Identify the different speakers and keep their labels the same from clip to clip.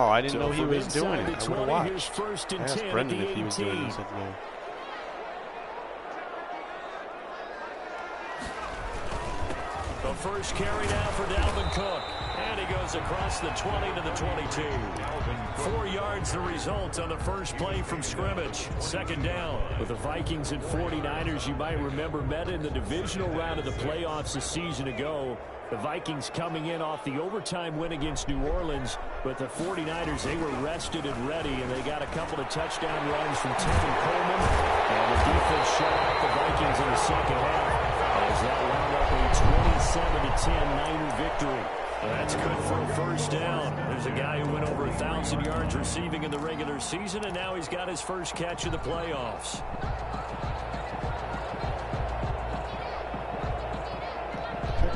Speaker 1: Oh, I didn't know he was doing it. I would have
Speaker 2: 20,
Speaker 1: watched.
Speaker 2: First and
Speaker 1: I asked
Speaker 2: 10
Speaker 1: Brendan
Speaker 2: at the
Speaker 1: if he was doing it. He said no.
Speaker 2: The first carry now for Dalvin Cook. And he goes across the 20 to the 22. 4 yards the result on the first play from scrimmage. Second down. With the Vikings and 49ers, you might remember, met in the divisional round of the playoffs a season ago. The Vikings coming in off the overtime win against New Orleans, but the 49ers, they were rested and ready, and they got a couple of touchdown runs from Tevin Coleman. And the defense shut out the Vikings in the second half as that wound up a 27-10 Niner victory. That's good for a first down. There's a guy who went over 1,000 yards receiving in the regular season, and now he's got his first catch of the playoffs.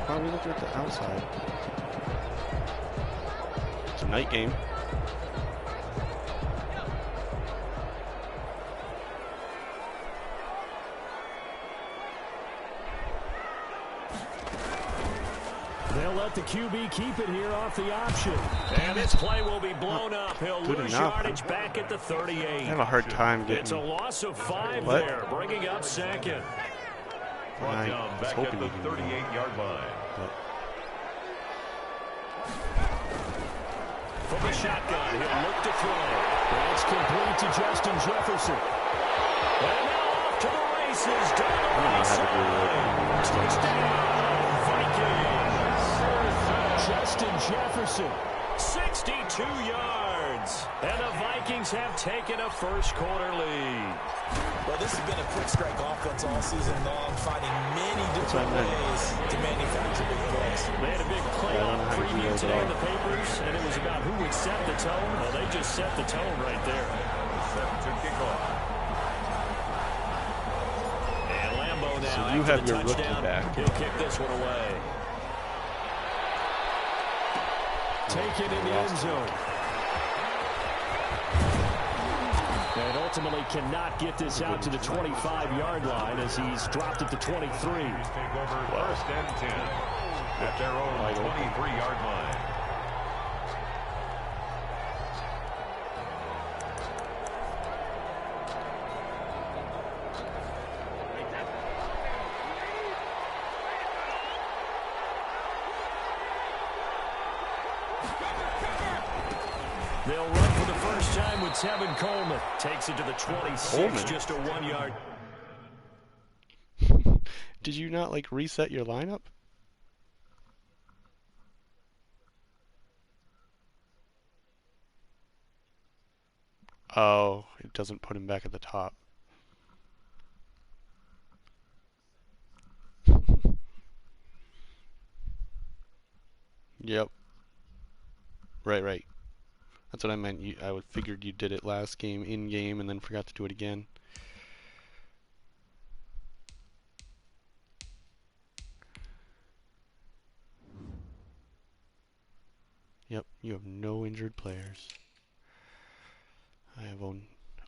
Speaker 1: Why are we looking at the outside? It's a night game.
Speaker 2: They'll let the QB keep it here off the option. And this play will be blown up. He'll lose yardage back at the 38.
Speaker 1: I have a hard time getting...
Speaker 2: It's a loss of 5 there, bringing up second.
Speaker 3: Brought down back at the 38-yard line.
Speaker 2: From the shotgun, he'll look to throw. That's complete to Justin Jefferson. And now off to the races. Down the right side. Touchdown, Vikings. Justin Jefferson, 62 yards. And the Vikings have taken a first-quarter lead.
Speaker 4: Well, this has been a quick-strike offense all season long, finding many different ways to manufacture big plays.
Speaker 2: They had a big playoff preview today in the papers, and it was about who would set the tone. Well, they just set the tone right there.
Speaker 3: Set to kick off.
Speaker 2: And Lambo now.
Speaker 1: So you have your rookie back.
Speaker 2: He'll kick this one away. Taken in the end zone. And ultimately cannot get this out to the 25-yard line as he's dropped at the 23.
Speaker 3: Take over first and 10 at their own 23-yard line.
Speaker 2: They'll run for the first time with Tevin Coleman. Takes it to the 26, Coleman. Just a 1 yard.
Speaker 1: Did you not, like, reset your lineup? Oh, it doesn't put him back at the top. Yep. Right. That's what I meant. I figured you did it last game, in-game, and then forgot to do it again. Yep, you have no injured players. I have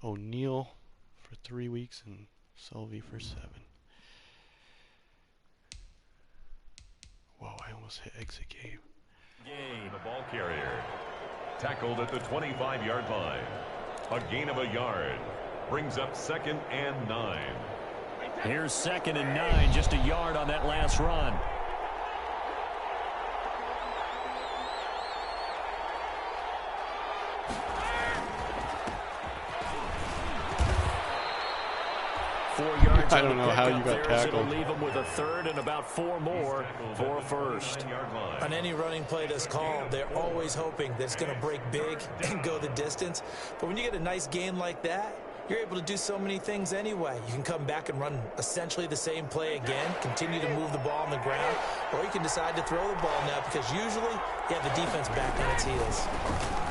Speaker 1: O'Neal for 3 weeks and Selvey for 7. Whoa, I almost hit exit game.
Speaker 3: The ball carrier. Tackled at the 25-yard line. A gain of a yard. Brings up 2nd and 9.
Speaker 2: Here's 2nd and 9. Just a yard on that last run.
Speaker 1: I don't know how you got tackled.
Speaker 2: Leave him with a third and about 4 more for a first.
Speaker 4: On any running play that's called, they're always hoping that it's going to break big and go the distance. But when you get a nice gain like that, you're able to do so many things anyway. You can come back and run essentially the same play again, continue to move the ball on the ground, or you can decide to throw the ball now because usually you have the defense back on its heels.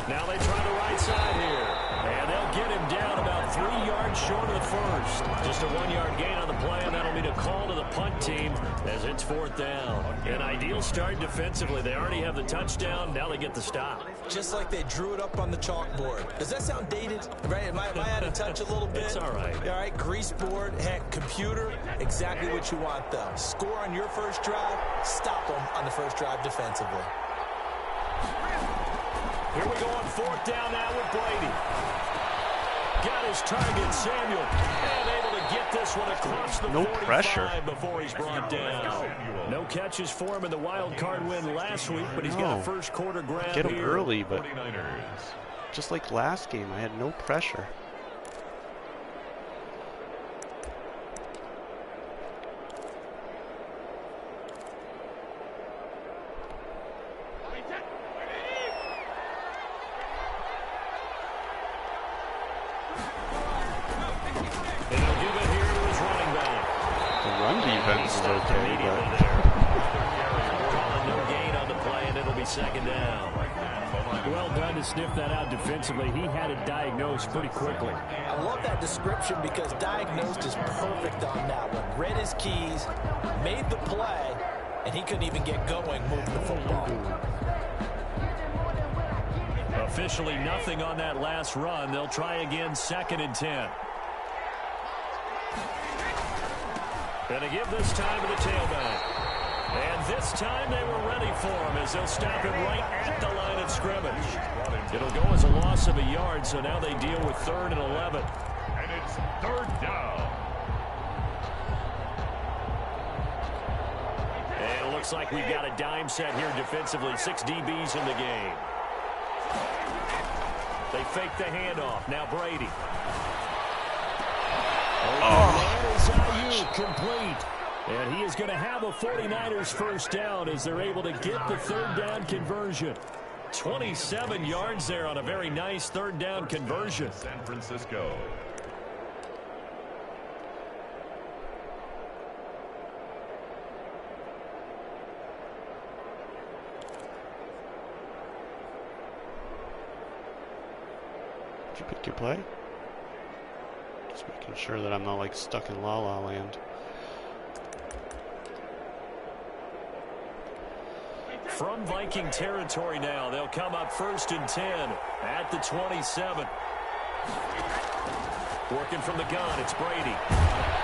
Speaker 2: Now they try the right side here, and they'll get him down about 3 yards short of the first. Just a 1 yard gain on the play, and that'll mean a call to the punt team as it's 4th down. An ideal start defensively. They already have the touchdown. Now they get the stop.
Speaker 4: Just like they drew it up on the chalkboard. Does that sound dated? Right? Am I out of touch a little bit?
Speaker 2: It's all right.
Speaker 4: All right, grease board, heck, computer, exactly what you want, though. Score on your first drive, stop them on the first drive defensively.
Speaker 2: Here we go on 4th down now with Brady. Got his target, Samuel, and able to get this one across the 45
Speaker 1: pressure
Speaker 2: before he's brought down. No catches for him in the wild card win last week, but he's got a first quarter grab
Speaker 1: Get him
Speaker 2: here.
Speaker 1: early, but just like last game, I had no pressure. Defense is okay, but
Speaker 2: calling no gain on the play, and it'll be 2nd down.
Speaker 5: Well done to sniff that out defensively. He had it diagnosed pretty quickly.
Speaker 4: I love that description because diagnosed is perfect on that one. Read his keys, made the play, and he couldn't even get going moving the football.
Speaker 2: Officially nothing on that last run. They'll try again 2nd and 10. Going to give this time to the tailback. And this time they were ready for him as they'll stop him right at the line of scrimmage. It'll go as a loss of a yard, so now they deal with 3rd and 11.
Speaker 3: And it's 3rd down.
Speaker 2: And it looks like we've got a dime set here defensively. 6 DBs in the game. They fake the handoff. Now Brady. Complete. And he is going to have a 49ers first down as they're able to get the 3rd down conversion. 27 yards there on a very nice 3rd down conversion.
Speaker 3: San Francisco.
Speaker 1: Did you pick your play? Just making sure that I'm not like stuck in La La Land.
Speaker 2: From Viking territory now, they'll come up 1st and 10 at the 27. Working from the gun, it's Brady.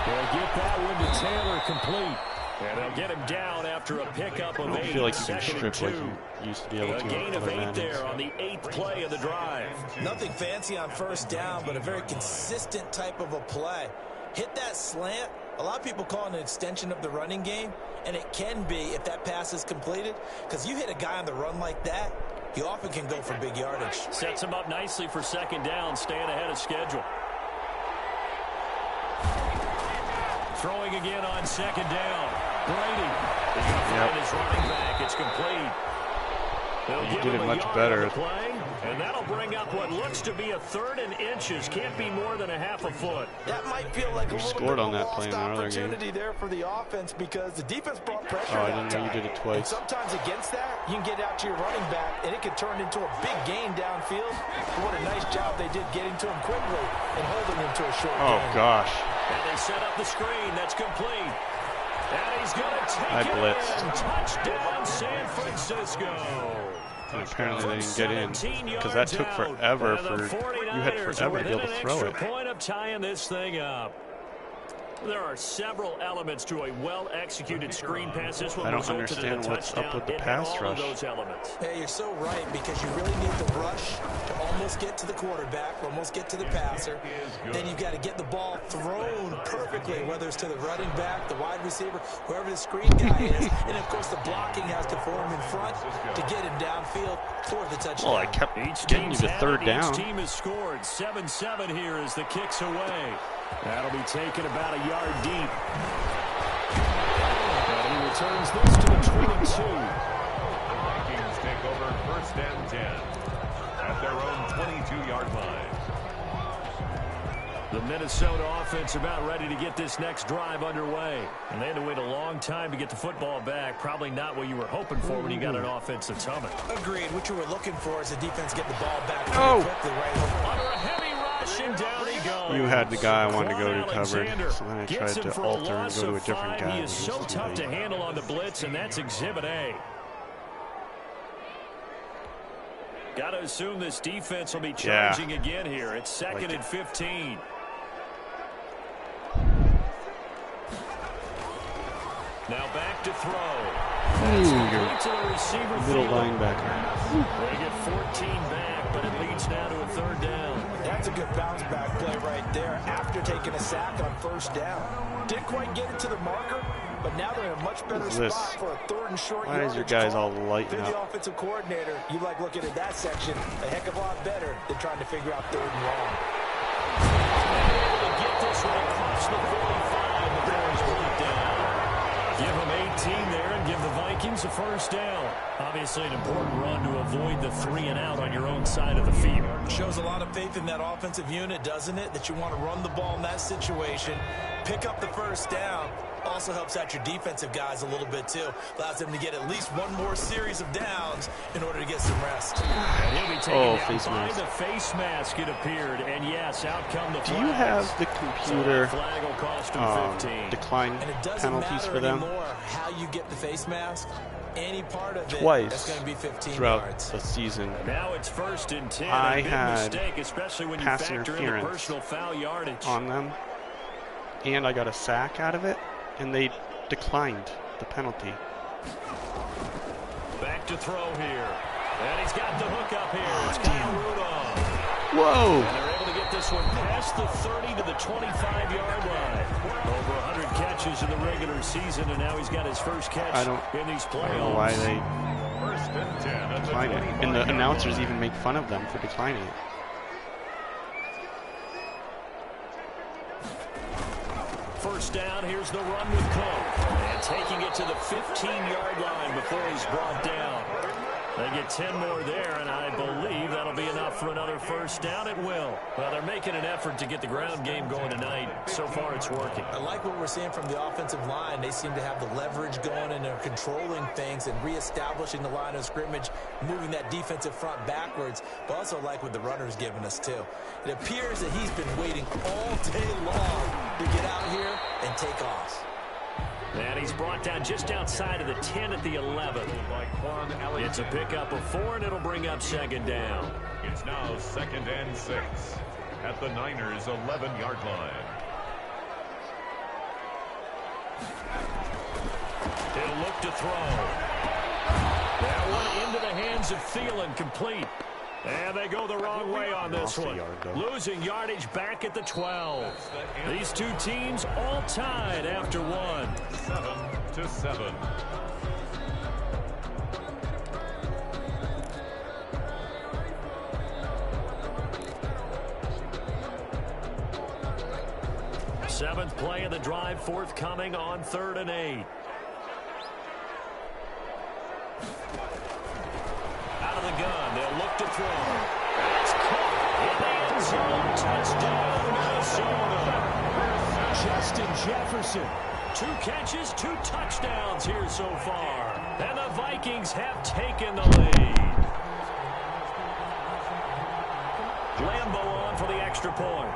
Speaker 2: They'll get that one to Taylor complete. And they'll get him down after a pickup of 8.
Speaker 1: I don't feel like you can strip like you used to be able to.
Speaker 2: A gain of 8 there on the 8th play of the drive.
Speaker 4: Nothing fancy on 1st down, but a very consistent type of a play. Hit that slant. A lot of people call it an extension of the running game, and it can be if that pass is completed, because you hit a guy on the run like that, he often can go for big yardage.
Speaker 2: Sets him up nicely for 2nd down, staying ahead of schedule. Throwing again on 2nd down. Brady is going to find his running back. It's complete.
Speaker 1: You did it much better.
Speaker 2: Play, and that'll bring up what looks to be a 3rd and inches. Can't be more than a half a foot.
Speaker 4: That might feel like a little
Speaker 1: scored
Speaker 4: bit
Speaker 1: on that
Speaker 4: of a
Speaker 1: play in
Speaker 4: lost
Speaker 1: another game.
Speaker 4: opportunity there for the offense because the defense brought pressure.
Speaker 1: Oh, I didn't know you did it twice.
Speaker 4: And sometimes against that, you can get out to your running back, and it can turn into a big gain downfield. But what a nice job they did getting to him quickly and holding him to a short gain.
Speaker 1: Oh, gosh.
Speaker 2: And they set up the screen. That's complete. And he's going to take
Speaker 1: it
Speaker 2: in. Touchdown, San Francisco.
Speaker 1: And apparently they didn't get in because that took forever you had forever to be able to throw it.
Speaker 2: Point of tying this thing up. There are several elements to a well-executed screen pass. This one
Speaker 1: I don't understand what's up with the pass rush.
Speaker 2: Those elements.
Speaker 4: Hey, you're so right because you really need the rush to almost get to the quarterback, almost get to the passer. Then you've got to get the ball thrown perfectly, whether it's to the running back, the wide receiver, whoever the screen guy is. And, of course, the blocking has to form in front to get him downfield for the touchdown.
Speaker 1: Well, I kept getting you to 3rd down.
Speaker 2: Each team has scored. 7-7 here as the kick's away. That'll be taken about a yard deep. And he returns this to the 22.
Speaker 3: The Vikings take over 1st and 10 at their own 22-yard line.
Speaker 2: The Minnesota offense about ready to get this next drive underway. And they had to wait a long time to get the football back. Probably not what you were hoping for when you got an offense that's humming.
Speaker 4: Agreed. What you were looking for is the defense get the ball back pretty quickly, right?
Speaker 2: Under a heavy rush, and down he goes.
Speaker 1: You had the guy I wanted to go to covered, so then I tried to alter and go to a different guy.
Speaker 2: He is so tough to handle on the blitz, and that's Exhibit A. Got to assume this defense will be charging again here. It's 2nd and 15. Now back to throw. To the receiver
Speaker 1: Middle
Speaker 2: field.
Speaker 1: linebacker.
Speaker 2: They get 14 back, but it leads now to a third down.
Speaker 4: That's a good bounce back play right there after taking a sack on first down. Didn't quite get it to the marker, but now they're in a much better spot for a third and short.
Speaker 1: Why is your guys all lighting
Speaker 4: If you're the
Speaker 1: up?
Speaker 4: offensive coordinator, you like looking at that section a heck of a lot better than trying to figure out third and long.
Speaker 2: Able to get this one across the 45 before he's brought down. Give him 18 there and give the Vikings a first down. Obviously an important run to avoid the 3 and out on your own side of the field.
Speaker 4: Shows a lot of faith in that offensive unit, doesn't it? That you want to run the ball in that situation, pick up the first down. Also helps out your defensive guys a little bit too. Allows them to get at least one more series of downs in order to get some rest.
Speaker 2: And he'll be taken down
Speaker 1: face
Speaker 2: by
Speaker 1: mask.
Speaker 2: the face mask. It appeared, and yes, out come the
Speaker 1: Do
Speaker 2: flags.
Speaker 1: you have the computer
Speaker 2: So flag will cost him 15.
Speaker 1: decline
Speaker 4: And it doesn't
Speaker 1: penalties
Speaker 4: matter
Speaker 1: for them
Speaker 4: anymore how you get the face mask. Any part of it, that's
Speaker 1: twice
Speaker 4: going to be 15
Speaker 1: throughout
Speaker 4: yards.
Speaker 1: the season?
Speaker 2: Now it's 1st and 10.
Speaker 1: I
Speaker 2: A big
Speaker 1: had
Speaker 2: mistake, especially when you
Speaker 1: pass
Speaker 2: factor in the
Speaker 1: interference
Speaker 2: personal foul yardage.
Speaker 1: on them, and I got a sack out of it, and they declined the penalty.
Speaker 2: Back to throw here. And he's got the hook up here. It's
Speaker 1: damn.
Speaker 2: Kyle Rudolph.
Speaker 1: Whoa!
Speaker 2: And they're able to get this one past the 30 to the 25-yard line. Over 100 catches in the regular season, and now he's got his first catch in these playoffs.
Speaker 1: I don't know why they
Speaker 3: 1st and 10 at the
Speaker 1: decline it.
Speaker 3: 25
Speaker 1: And the
Speaker 3: yard
Speaker 1: announcers
Speaker 3: line.
Speaker 1: even make fun of them for declining it.
Speaker 2: First down, here's the run with Cook. And taking it to the 15-yard line before he's brought down. They get 10 more there, and I believe that'll be enough for another first down. It will. Well, they're making an effort to get the ground game going tonight. So far, it's working.
Speaker 4: I like what we're seeing from the offensive line. They seem to have the leverage going, and they're controlling things and reestablishing the line of scrimmage, moving that defensive front backwards, but also like what the runner's giving us, too. It appears that he's been waiting all day long to get out here and take off.
Speaker 2: And he's brought down just outside of the 10 at the 11. It's a pickup of 4, and it'll bring up 2nd down.
Speaker 3: It's now 2nd and 6 at the Niners' 11-yard line.
Speaker 2: He'll look to throw. That one into the hands of Thielen, complete. And they go the wrong way on this one. Losing yardage back at the 12. These two teams all tied after one.
Speaker 3: 7-7.
Speaker 2: Seventh play of the drive forthcoming on 3rd and 8. Out of the gun, they'll look to throw. That's caught in the end zone. Touchdown, Minnesota. Justin Jefferson. 2 catches, 2 touchdowns here so far. And the Vikings have taken the lead. Lambo on for the extra point.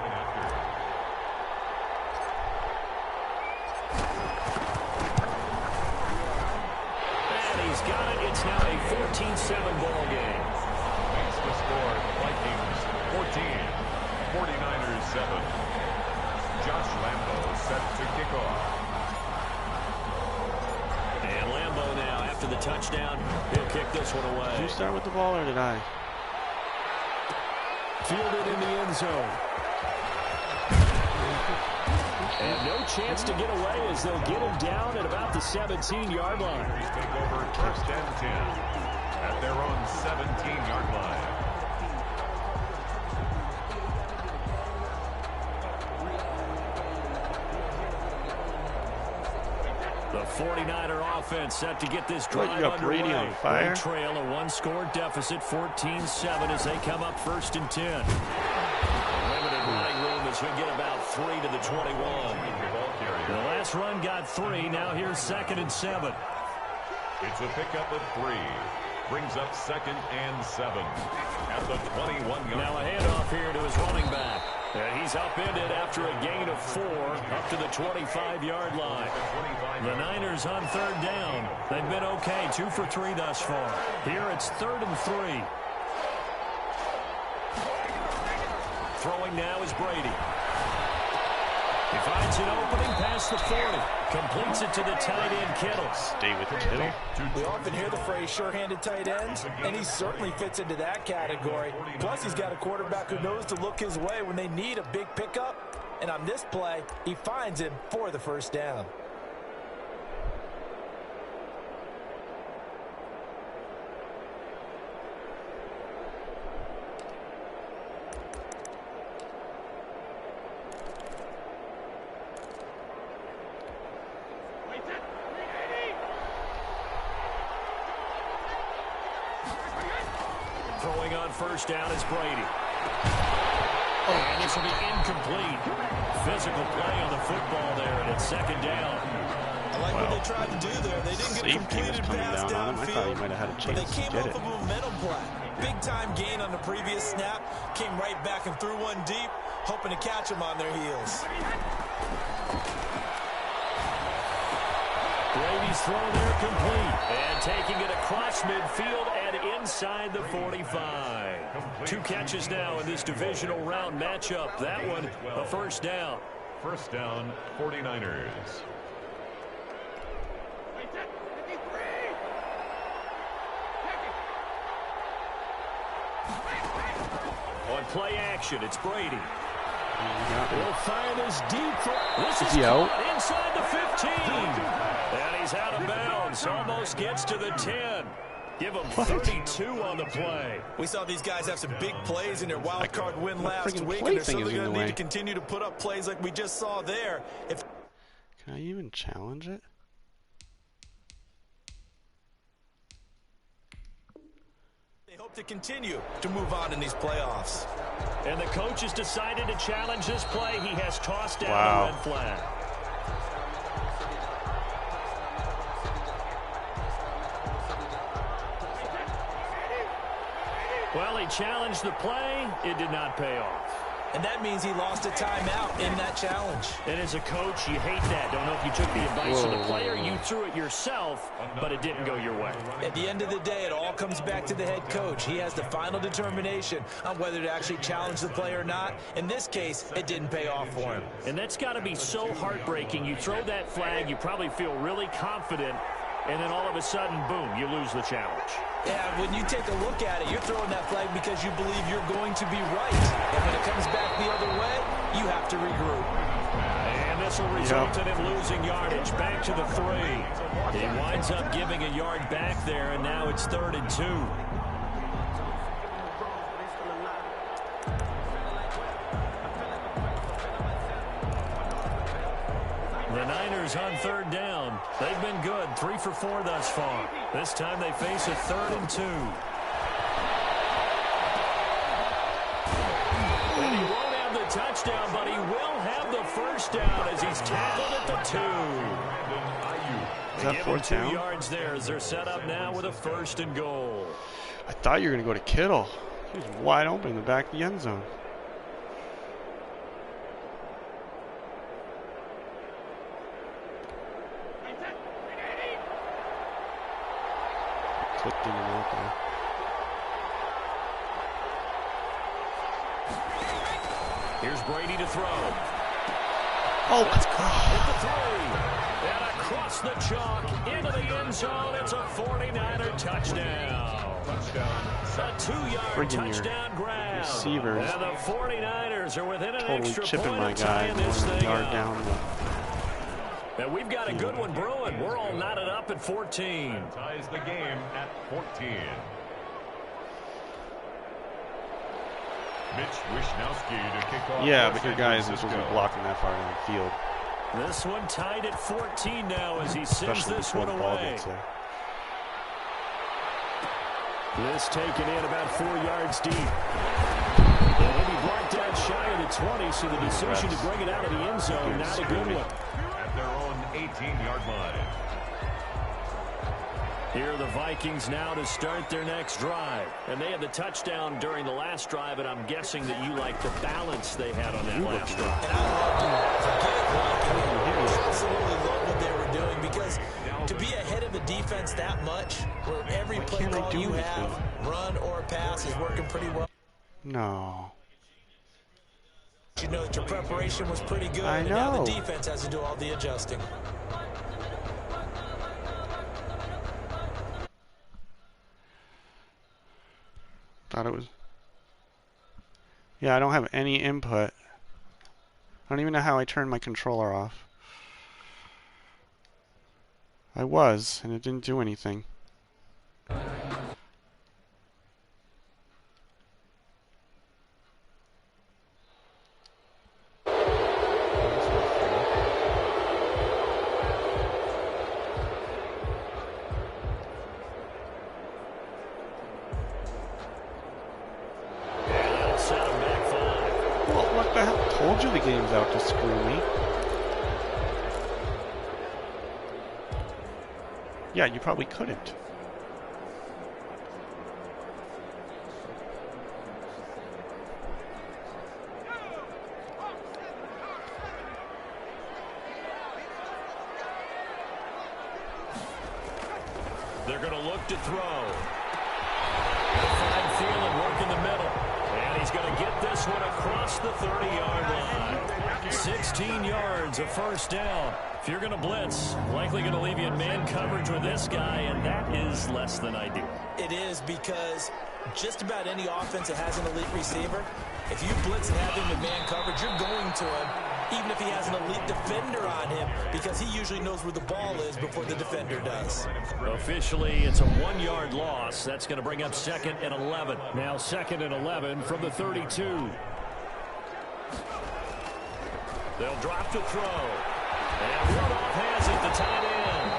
Speaker 2: Got it. It's now a 14-7 ball game.
Speaker 3: Makes the score. Vikings 14, 49ers 7. Josh Lambo set to kick off.
Speaker 2: And Lambo now, after the touchdown, he'll kick this one away.
Speaker 1: Did you start with the ball or did I?
Speaker 2: Fielded in the end zone. And no chance to get away as they'll get him down at about the 17-yard line.
Speaker 3: They take over 1st and 10 at their own 17-yard line.
Speaker 2: The 49er offense set to get this drive underway.
Speaker 1: Brady on fire.
Speaker 2: They trail a 1-score deficit, 14-7 as they come up 1st and 10. Limited running room as we get about 3 to the 21. The last run got 3. Now here's 2nd and 7.
Speaker 3: It's a pickup of 3. Brings up 2nd and 7 at the 21-yard
Speaker 2: Now a
Speaker 3: line.
Speaker 2: handoff here to his running back. He's upended after a gain of 4 up to the 25-yard line. The Niners on 3rd down. They've been okay, 2 for 3 thus far. Here it's 3rd and 3. Throwing now is Brady. He finds an opening past the 40. Completes it to the tight end, Kittle.
Speaker 1: Stay with Kittle.
Speaker 4: We often hear the phrase sure-handed tight ends, and he certainly fits into that category. Plus, he's got a quarterback who knows to look his way when they need a big pickup. And on this play, he finds him for the first down.
Speaker 2: Throwing on first down is Brady. And this will be incomplete. Physical play on the football there, and it's second down.
Speaker 4: I like what they tried to do there. They didn't get a completed pass
Speaker 1: down on him. I thought he might have had a chance
Speaker 4: but they came
Speaker 1: to get
Speaker 4: off
Speaker 1: it.
Speaker 4: of a momentum play. Big-time gain on the previous snap. Came right back and threw one deep, hoping to catch them on their heels.
Speaker 2: Brady's throw there complete. And taking it across midfield and inside the 45. 2 catches now in this divisional round matchup. That one, a first down.
Speaker 3: First down, 49ers.
Speaker 2: On play action, it's Brady. He'll fire this deep. This is
Speaker 1: he out?
Speaker 2: Inside the 15. And he's out of bounds. Almost gets to the 10. Give him 32 on the play.
Speaker 4: We saw these guys have some big plays in their wild card win last week, and
Speaker 1: play
Speaker 4: they're
Speaker 1: thing
Speaker 4: certainly
Speaker 1: is in
Speaker 4: going
Speaker 1: the
Speaker 4: to need
Speaker 1: way.
Speaker 4: to continue to put up plays like we just saw there.
Speaker 1: Can I even challenge it?
Speaker 4: They hope to continue to move on in these playoffs.
Speaker 2: And the coach has decided to challenge this play. He has tossed down
Speaker 1: Wow.
Speaker 2: the red flag. Well, he challenged the play. It did not pay off.
Speaker 4: And that means he lost a timeout in that challenge.
Speaker 2: And as a coach, you hate that. Don't know if you took the advice of the player. You threw it yourself, but it didn't go your way.
Speaker 4: At the end of the day, it all comes back to the head coach. He has the final determination on whether to actually challenge the play or not. In this case, it didn't pay off for him.
Speaker 2: And that's got to be so heartbreaking. You throw that flag, you probably feel really confident, and then all of a sudden, boom, you lose the challenge.
Speaker 4: Yeah, when you take a look at it, you're throwing that flag because you believe you're going to be right. And when it comes back the other way, you have to regroup.
Speaker 2: And this will result in him losing yardage. Back to the 3. He winds up giving a yard back there, and now it's 3rd and 2. The Niners on 3rd down. They've been good, 3 for 4 thus far. This time they face a 3rd and 2. And he won't have the touchdown, but he will have the first down as he's tackled at the 2.
Speaker 1: Is that
Speaker 2: Give him
Speaker 1: 4th
Speaker 2: 2
Speaker 1: down?
Speaker 2: yards there as they're set up now with a 1st and goal.
Speaker 1: I thought you were going to go to Kittle. He was wide open in the back of the end zone. Clipped in and out there.
Speaker 2: Here's Brady to throw.
Speaker 1: Oh,
Speaker 2: Hit the 3. And across the chalk into the end zone. It's a 49er touchdown. A 2-yard touchdown grab.
Speaker 1: Receivers.
Speaker 2: And the 49ers are within an
Speaker 1: Totally
Speaker 2: extra
Speaker 1: chipping
Speaker 2: point
Speaker 1: my
Speaker 2: of
Speaker 1: guy
Speaker 2: tying this
Speaker 1: 1
Speaker 2: thing
Speaker 1: yard
Speaker 2: up.
Speaker 1: down.
Speaker 2: And we've got a good one brewing. We're all knotted up at 14.
Speaker 3: Ties the game at 14. Mitch Wishnowsky to kick off.
Speaker 1: Yeah,
Speaker 3: for
Speaker 1: but your
Speaker 3: San
Speaker 1: guys are supposed to
Speaker 3: Francisco.
Speaker 1: be blocking that far down the field.
Speaker 2: This one tied at 14 now as he sends
Speaker 1: Especially
Speaker 2: this
Speaker 1: before
Speaker 2: one
Speaker 1: the ball
Speaker 2: away.
Speaker 1: gets there.
Speaker 2: This taken in about 4 yards deep. And he'll be blocked out shy of the 20, so the decision to bring it out of the end zone, not a good one.
Speaker 3: At their own 18-yard line.
Speaker 2: Here are the Vikings now to start their next drive. And they had the touchdown during the last drive, and I'm guessing that you like the balance they had on that last drive.
Speaker 4: And I absolutely love what they were doing, because to be ahead of the defense that much, where every play
Speaker 1: can't I
Speaker 4: call
Speaker 1: do
Speaker 4: you
Speaker 1: anything?
Speaker 4: have, run or pass, is working pretty well.
Speaker 1: No.
Speaker 4: you know that your preparation was pretty good.
Speaker 1: I
Speaker 4: And now
Speaker 1: know.
Speaker 4: the defense has to do all the adjusting.
Speaker 1: Thought it was. Yeah, I don't have any input. I don't even know how I turned my controller off. I was, and it didn't do anything. Well, what the hell? Told you the game's out to screw me. Yeah, you probably couldn't.
Speaker 2: They're going to look to throw. Fine Thielen work in the middle. And he's going to get this one across the 30-yard line. 16 yards, a first down. If you're going to blitz, likely going to leave you in man coverage with this guy, and that is less than ideal.
Speaker 4: It is, because just about any offense that has an elite receiver, if you blitz and have him in man coverage, you're going to him, even if he has an elite defender on him, because he usually knows where the ball is before the defender does.
Speaker 2: Officially, it's a 1-yard loss. That's going to bring up 2nd and 11.
Speaker 5: Now 2nd and 11 from the 32.
Speaker 2: They'll drop to throw. And Rudolph has it, the tight end.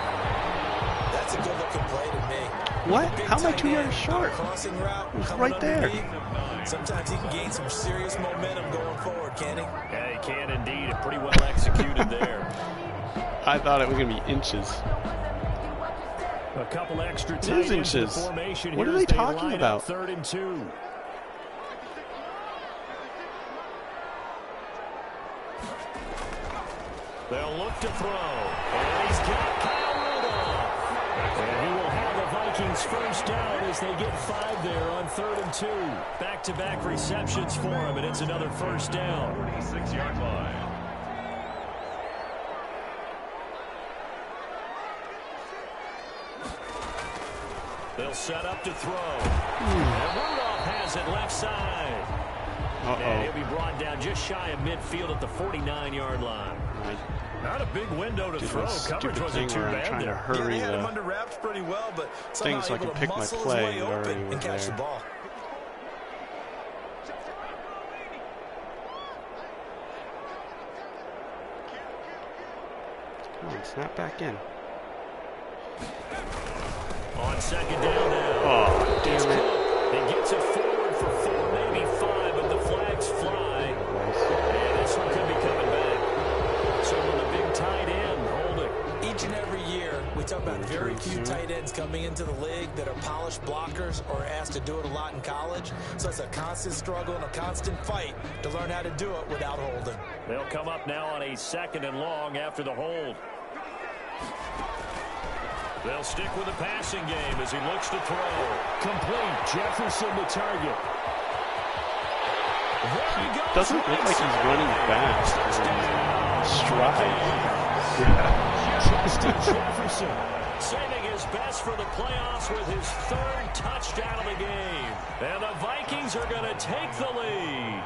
Speaker 4: That's a good-looking play to me.
Speaker 1: What? How am I
Speaker 4: Tight
Speaker 1: 2 yards
Speaker 4: end,
Speaker 1: short?
Speaker 4: crossing route,
Speaker 1: It was
Speaker 4: coming
Speaker 1: right there.
Speaker 4: underneath. Sometimes he can gain some serious momentum going forward, can't he?
Speaker 2: Yeah, he can indeed. Pretty well executed there.
Speaker 1: I thought it was going to be inches.
Speaker 5: A couple extra
Speaker 1: It is
Speaker 5: tight ends in the
Speaker 1: inches.
Speaker 5: formation
Speaker 1: What
Speaker 5: here
Speaker 1: are they
Speaker 5: as
Speaker 1: talking
Speaker 5: line
Speaker 1: about?
Speaker 5: up 3rd and 2.
Speaker 2: They'll look to throw. And he's got Kyle Rudolph.
Speaker 5: And he will have the Vikings first down as they get 5 there on 3rd and 2.
Speaker 2: Back-to-back receptions for him, and it's another first down.
Speaker 3: 46-yard line.
Speaker 2: They'll set up to throw. And Rudolph has it left side. And he'll be brought down just shy of midfield at the 49-yard line. Not a big window to throw. Coverage wasn't too bad
Speaker 1: trying to
Speaker 2: there.
Speaker 1: hurry
Speaker 4: They had him
Speaker 1: the
Speaker 4: under wraps pretty well, but somehow
Speaker 1: thing so I
Speaker 4: able
Speaker 1: can
Speaker 4: to
Speaker 1: pick my
Speaker 4: muscle his
Speaker 1: play.
Speaker 4: way
Speaker 1: It
Speaker 4: open
Speaker 1: already
Speaker 4: and
Speaker 1: was
Speaker 4: catch
Speaker 1: there.
Speaker 4: the ball.
Speaker 1: Come on, snap back in.
Speaker 2: On 2nd down now.
Speaker 1: Oh, damn it.
Speaker 2: He gets it forward for 4, maybe 5, but the flags fly. And this one could be coming back. So with a big tight end holding.
Speaker 4: Each and every year, we talk about very few tight ends coming into the league that are polished blockers or asked to do it a lot in college. So it's a constant struggle and a constant fight to learn how to do it without holding.
Speaker 2: They'll come up now on a 2nd and long after the hold. They'll stick with the passing game as he looks to throw.
Speaker 5: Complete. Jefferson the target.
Speaker 2: There he goes.
Speaker 1: Doesn't look like he's running fast. Stride.
Speaker 5: Justin Jefferson.
Speaker 2: Saving his best for the playoffs with his 3rd touchdown of the game. And the Vikings are going to take the lead.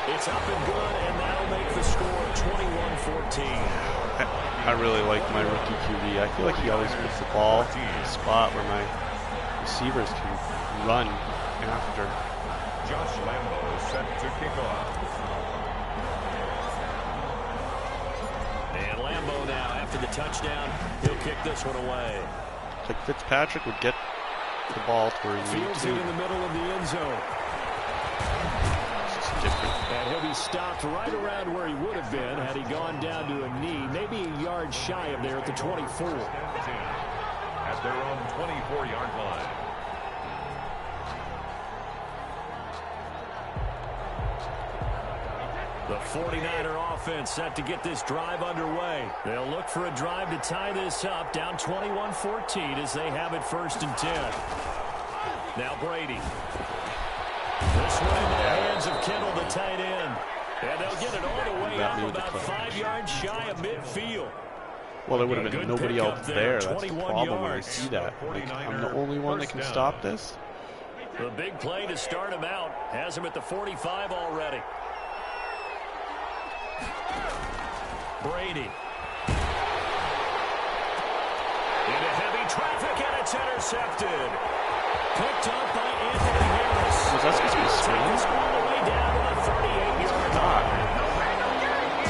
Speaker 2: It's up and good, and that'll make the score 21-14.
Speaker 1: I really like my rookie QB. I feel like he always puts the ball in a spot where my receivers can run after.
Speaker 3: Josh Lambo set to kick off.
Speaker 2: And Lambo now, after the touchdown, he'll kick this one away.
Speaker 1: It's like Fitzpatrick would get the ball to where he needs
Speaker 5: Fields it in
Speaker 1: to.
Speaker 5: the middle of the end zone.
Speaker 1: It's just different.
Speaker 5: And he'll be stopped right around where he would have been had he gone down to a knee, maybe a yard shy of there at the 24.
Speaker 3: At their own 24-yard line.
Speaker 2: The 49er offense set to get this drive underway. They'll look for a drive to tie this up, down 21-14 as they have it 1st and 10. Now Brady. This one in the hands of Kittle, the tight end. And they'll get it all the way up about 5 yards shy of midfield.
Speaker 1: Well, there would have been nobody else there. That's the problem when I see that. Like, I'm the only one that can stop this.
Speaker 2: The big play to start him out has him at the 45 already. Brady. Into heavy traffic, and it's intercepted. Picked up by Anthony Harris.
Speaker 1: Was that supposed to be a screen?
Speaker 2: All the way down to the 38-yard line.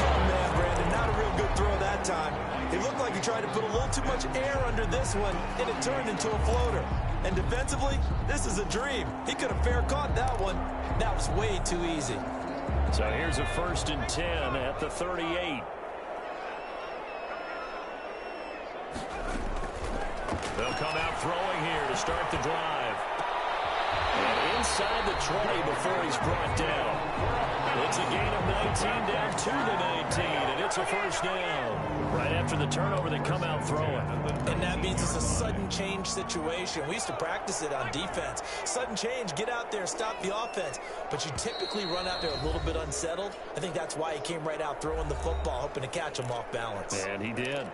Speaker 4: Oh, man, Brandon, not a real good throw that time. It looked like he tried to put a little too much air under this one, and it turned into a floater. And defensively, this is a dream. He could have fair caught that one. That was way too easy.
Speaker 2: So here's a 1st and 10 at the 38. They'll come out throwing here to start the drive. And inside the 20 before he's brought down. It's a gain of 19 down to the 19, and it's a 1st down. Right after the turnover, they come out throwing.
Speaker 4: And that means it's a sudden change situation. We used to practice it on defense. Sudden change, get out there, stop the offense. But you typically run out there a little bit unsettled. I think that's why he came right out throwing the football, hoping to catch him off balance.
Speaker 2: And he did.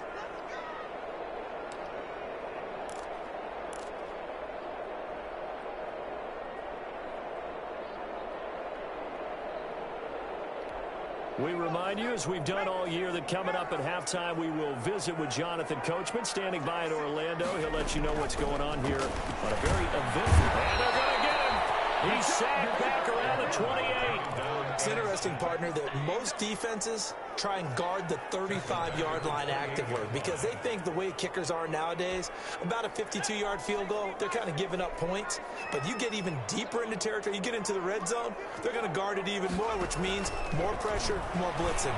Speaker 2: We remind you, as we've done all year, that coming up at halftime, we will visit with Jonathan Coachman, standing by in Orlando. He'll let you know what's going on here on a very eventful. And they're going to get him. He's sagged back around the 28.
Speaker 4: It's interesting, partner, that most defenses try and guard the 35-yard line actively because they think the way kickers are nowadays, about a 52-yard field goal, they're kind of giving up points. But you get even deeper into territory, you get into the red zone, they're going to guard it even more, which means more pressure, more blitzing.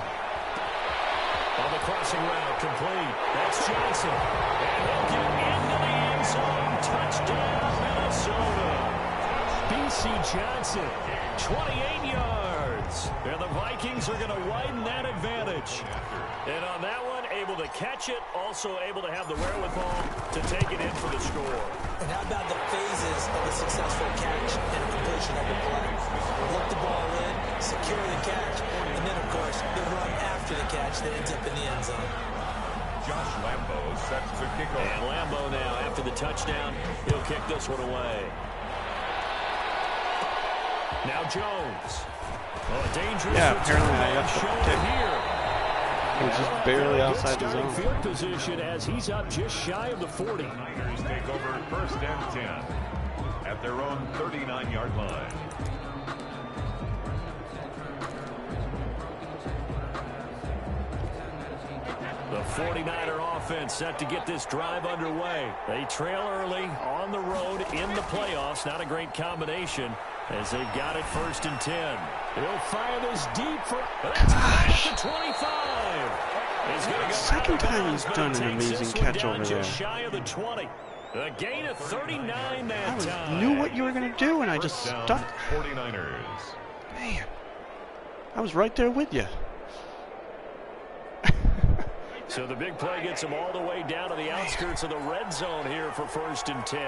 Speaker 2: On the crossing route, complete. That's Johnson. And he'll get into the end zone. Touchdown, Minnesota. B.C. Johnson, 28 yards. And the Vikings are going to widen that advantage. And on that one, able to catch it, also able to have the wherewithal to take it in for the score.
Speaker 4: And how about the phases of a successful catch and completion of the play? Look the ball in, secure the catch, and then, of course, the run after the catch that ends up in the end zone.
Speaker 3: Josh Lambo sets the kickoff.
Speaker 2: And Lambo now, after the touchdown, he'll kick this one away. Now Jones. Oh, dangerous.
Speaker 1: Yeah, apparently I got
Speaker 2: shoulder here.
Speaker 1: It was just barely outside the zone.
Speaker 2: Field position as he's up just shy of the 40.
Speaker 3: Niners take over 1st and 10 at their own 39-yard line.
Speaker 2: The 49er offense set to get this drive underway. They trail early on the road in the playoffs. Not a great combination as they've got it 1st and 10. He'll fire this deep for the 25. He's going to go
Speaker 1: Second time he's done an amazing catch over there.
Speaker 2: Just shy of the 20. A gain of 39 that time.
Speaker 1: I knew what you were going to do, and I just stuck.
Speaker 3: 49ers.
Speaker 1: Man, I was right there with you.
Speaker 2: So the big play gets him all the way down to the outskirts of the red zone here for 1st and 10.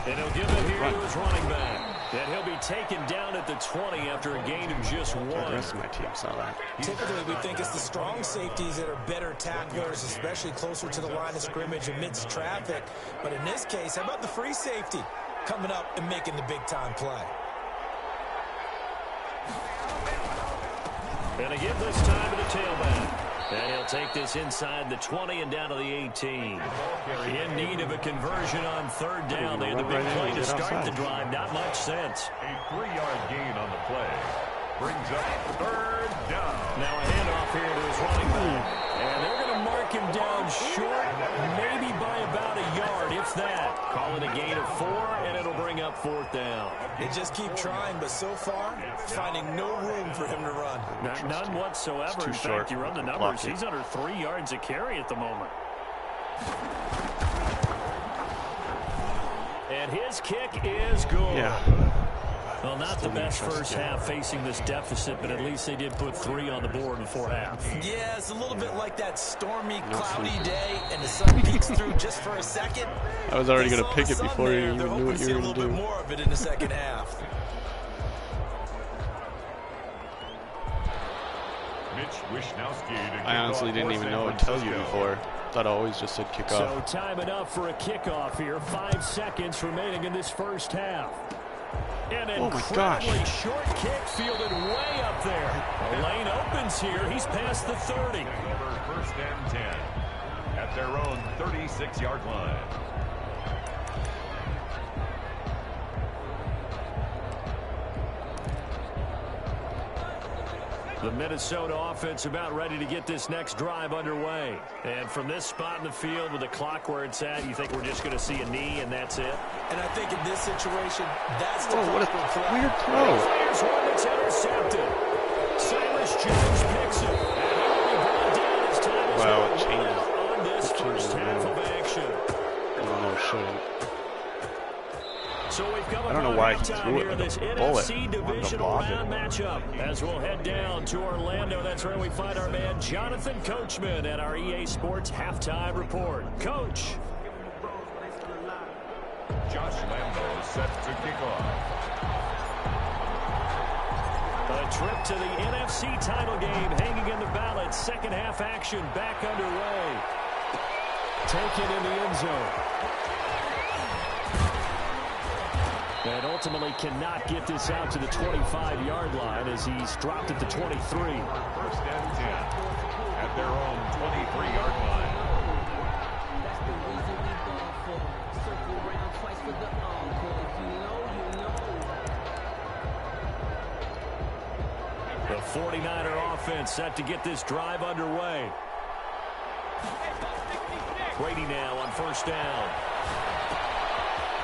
Speaker 2: And he'll give it here to his running back. And he'll be taken down at the 20 after a gain of just 1.
Speaker 1: The rest of my team saw that.
Speaker 4: Typically, we think it's the strong safeties that are better tacklers, especially closer to the line of scrimmage amidst traffic. But in this case, how about the free safety coming up and making the big-time play?
Speaker 2: And a give this time to the tailback. And he'll take this inside the 20 and down to the 18. In need of a conversion on 3rd down. They had the big play to start the drive. Not much sense.
Speaker 3: A 3-yard gain on the play. Brings up 3rd down.
Speaker 2: Now a handoff here to his running back. And they're going to mark him down short, maybe by about a yard, if that. Call it a gain of 4, and it'll bring up 4th down.
Speaker 4: They just keep trying, but so far, finding no room for him to run.
Speaker 2: None whatsoever. In fact, you run the numbers. He's under 3 yards a carry at the moment. And his kick is good.
Speaker 1: Yeah.
Speaker 2: Well, not the best first half facing this deficit, but at least they did put 3 on the board before half.
Speaker 4: Yeah, it's a little bit like that stormy, cloudy day, and the sun peeks through just for a second.
Speaker 1: I was already going to pick it before you even knew what you were going to do.
Speaker 4: A little bit more of it in the second half.
Speaker 1: I honestly didn't even know it would tell you before. Thought I always just said kickoff.
Speaker 5: So time enough for a kickoff here. 5 seconds remaining in this first half. An incredibly short kick fielded way up there. The lane opens here. He's past the 30.
Speaker 3: First and 10 at their own 36-yard line.
Speaker 5: The Minnesota offense about ready to get this next drive underway. And from this spot in the field with the clock where it's at, you think we're just going to see a knee and that's it?
Speaker 4: And I think in this situation, that's the
Speaker 1: what a
Speaker 4: proper
Speaker 1: weird throw.
Speaker 5: Here's one that's intercepted. Cyrus Jones picks it. And he'll be brought down as time is
Speaker 1: Wow, it
Speaker 5: going
Speaker 1: changes.
Speaker 5: on this first half of action.
Speaker 1: No, it shouldn't.
Speaker 5: So we've come
Speaker 1: I don't know why he threw it
Speaker 5: this
Speaker 1: like a bullet.
Speaker 5: NFC divisional round matchup. As we'll head down to Orlando, that's where we find our man Jonathan Coachman at our EA Sports halftime report. Coach.
Speaker 3: Josh Lambo set to kick off.
Speaker 5: A trip to the NFC title game hanging in the balance. Second half action back underway. Taken in the end zone. And ultimately cannot get this out to the 25-yard line as he's dropped at the 23.
Speaker 3: First and 10 at their own 23-yard line.
Speaker 5: The 49er offense set to get this drive underway. Brady now on first down.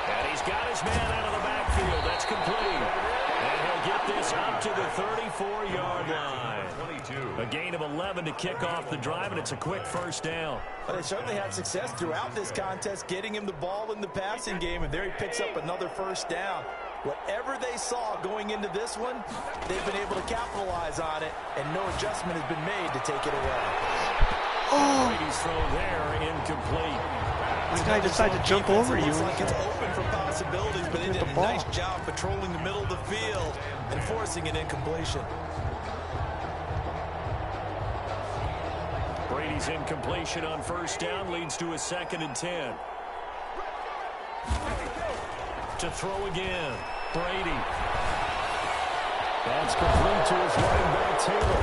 Speaker 5: And he's got his man out of the backfield. That's complete. And he'll get this up to the 34-yard line.
Speaker 3: 22.
Speaker 5: A gain of 11 to kick off the drive, and it's a quick first down.
Speaker 4: Well, they certainly had success throughout this contest, getting him the ball in the passing game, and there he picks up another first down. Whatever they saw going into this one, they've been able to capitalize on it, and no adjustment has been made to take it away.
Speaker 5: Oh. Brady's throw there, incomplete.
Speaker 1: The guy decided to jump over you.
Speaker 4: Looks like it's open for possibilities, but they did a nice job patrolling the middle of the field and forcing an incompletion.
Speaker 5: Brady's incompletion on first down leads to a 2nd and 10. To throw again, Brady. That's complete to his running back, Taylor.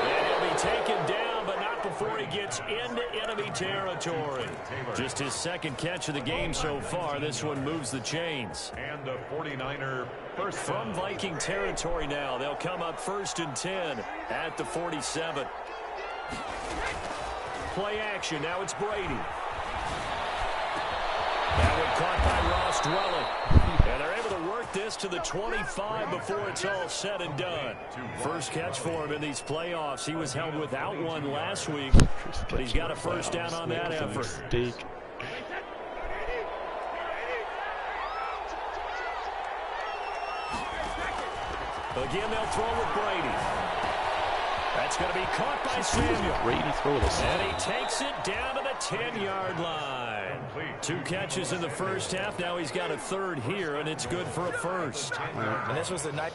Speaker 5: And he'll be taken down, but not before he gets into enemy territory. Just his 2nd catch of the game so far. This one moves the chains.
Speaker 3: And the 49er first
Speaker 5: from Viking territory now. They'll come up 1st and 10 at the 47. Play action. Now it's Brady. That one caught by Ross Dwelling. And they're able to work this to the 25 before it's all said and done. First catch for him in these playoffs. He was held without one last week, but he's got a first down on that effort. Again, they'll throw with Brady. That's going to be caught by Samuel.
Speaker 1: Brady throw this.
Speaker 5: And he takes it down to the 10-yard line. 2 catches in the first half. Now he's got a 3rd here, and it's good for a first.
Speaker 4: And this was the night.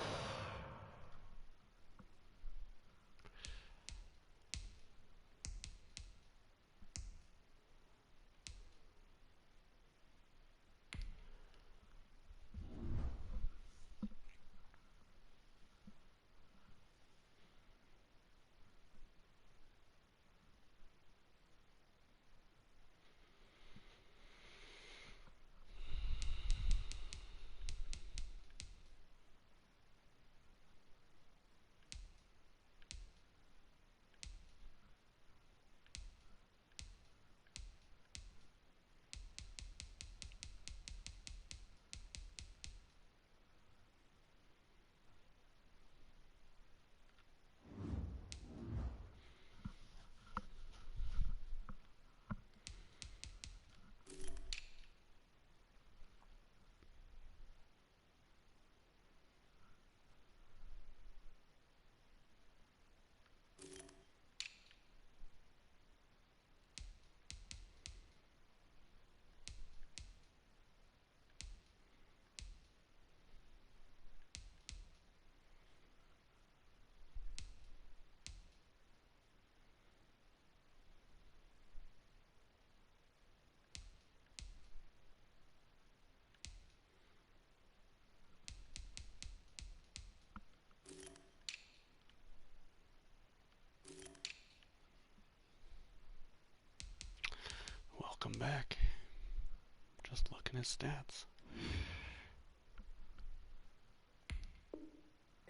Speaker 1: Looking at stats.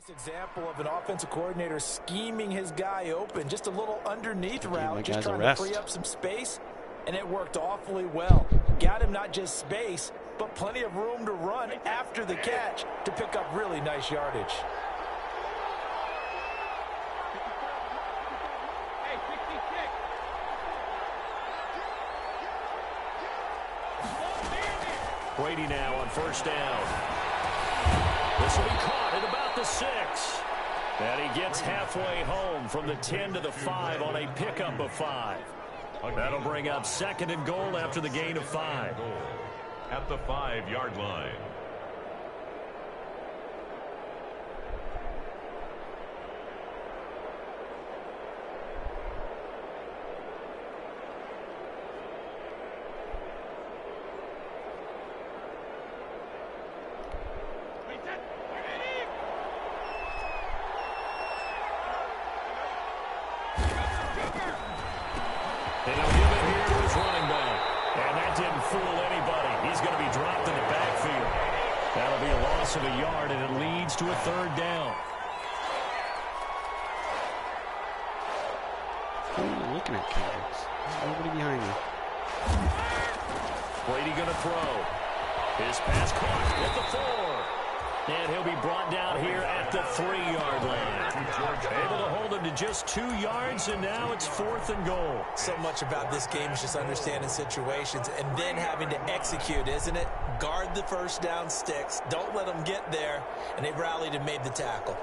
Speaker 4: Example of an offensive coordinator scheming his guy open, just a little underneath route, just trying to free up some space, and it worked awfully well. Got him not just space, but plenty of room to run after the catch to pick up really nice yardage.
Speaker 5: Brady now on first down. This will be caught at about the 6. And he gets halfway home from the 10 to the 5 on a pickup of 5. That'll bring up 2nd and goal after the gain of 5.
Speaker 3: At the 5-yard line.
Speaker 5: And he'll give it here to his running back. And that didn't fool anybody. He's going to be dropped in the backfield. That'll be a loss of a yard, and it leads to a 3rd down.
Speaker 1: Who are you looking at, Kendricks? There's nobody behind you.
Speaker 5: Brady going to throw. His pass caught at the 4. And he'll be brought down here at the 3-yard line. Able to hold him to just 2 yards, and now it's 4th and goal.
Speaker 4: So much about this game is just understanding situations and then having to execute, isn't it? Guard the first down sticks. Don't let them get there. And they rallied and made the tackle.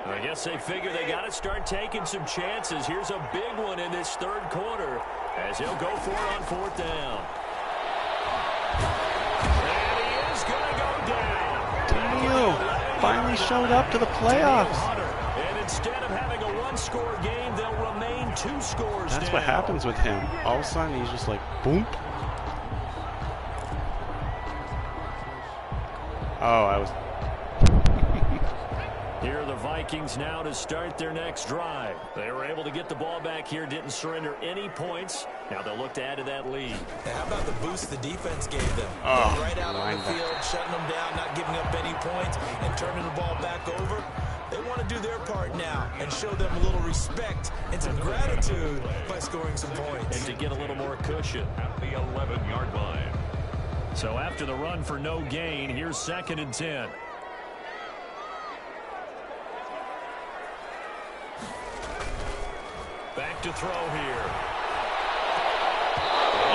Speaker 5: I guess they figure they got to start taking some chances. Here's a big one in this 3rd quarter as he'll go for it on 4th down.
Speaker 1: Finally showed up to the playoffs.
Speaker 5: And instead of having a 1-score game, they'll remain 2 scores
Speaker 1: That's
Speaker 5: down.
Speaker 1: what happens with him. All of a sudden, he's just like, boom. Oh, I was...
Speaker 5: Here are the Vikings now to start their next drive. They were able to get the ball back here, didn't surrender any points. Now they'll look to add to that lead.
Speaker 4: Now, how about the boost the defense gave them?
Speaker 1: Oh,
Speaker 4: right out on the field, shutting them down, not giving up any points, and turning the ball back over. They want to do their part now and show them a little respect and some gratitude by scoring some points.
Speaker 5: And to get a little more cushion.
Speaker 3: At the 11-yard line.
Speaker 5: So after the run for no gain, here's 2nd and 10. Back to throw here.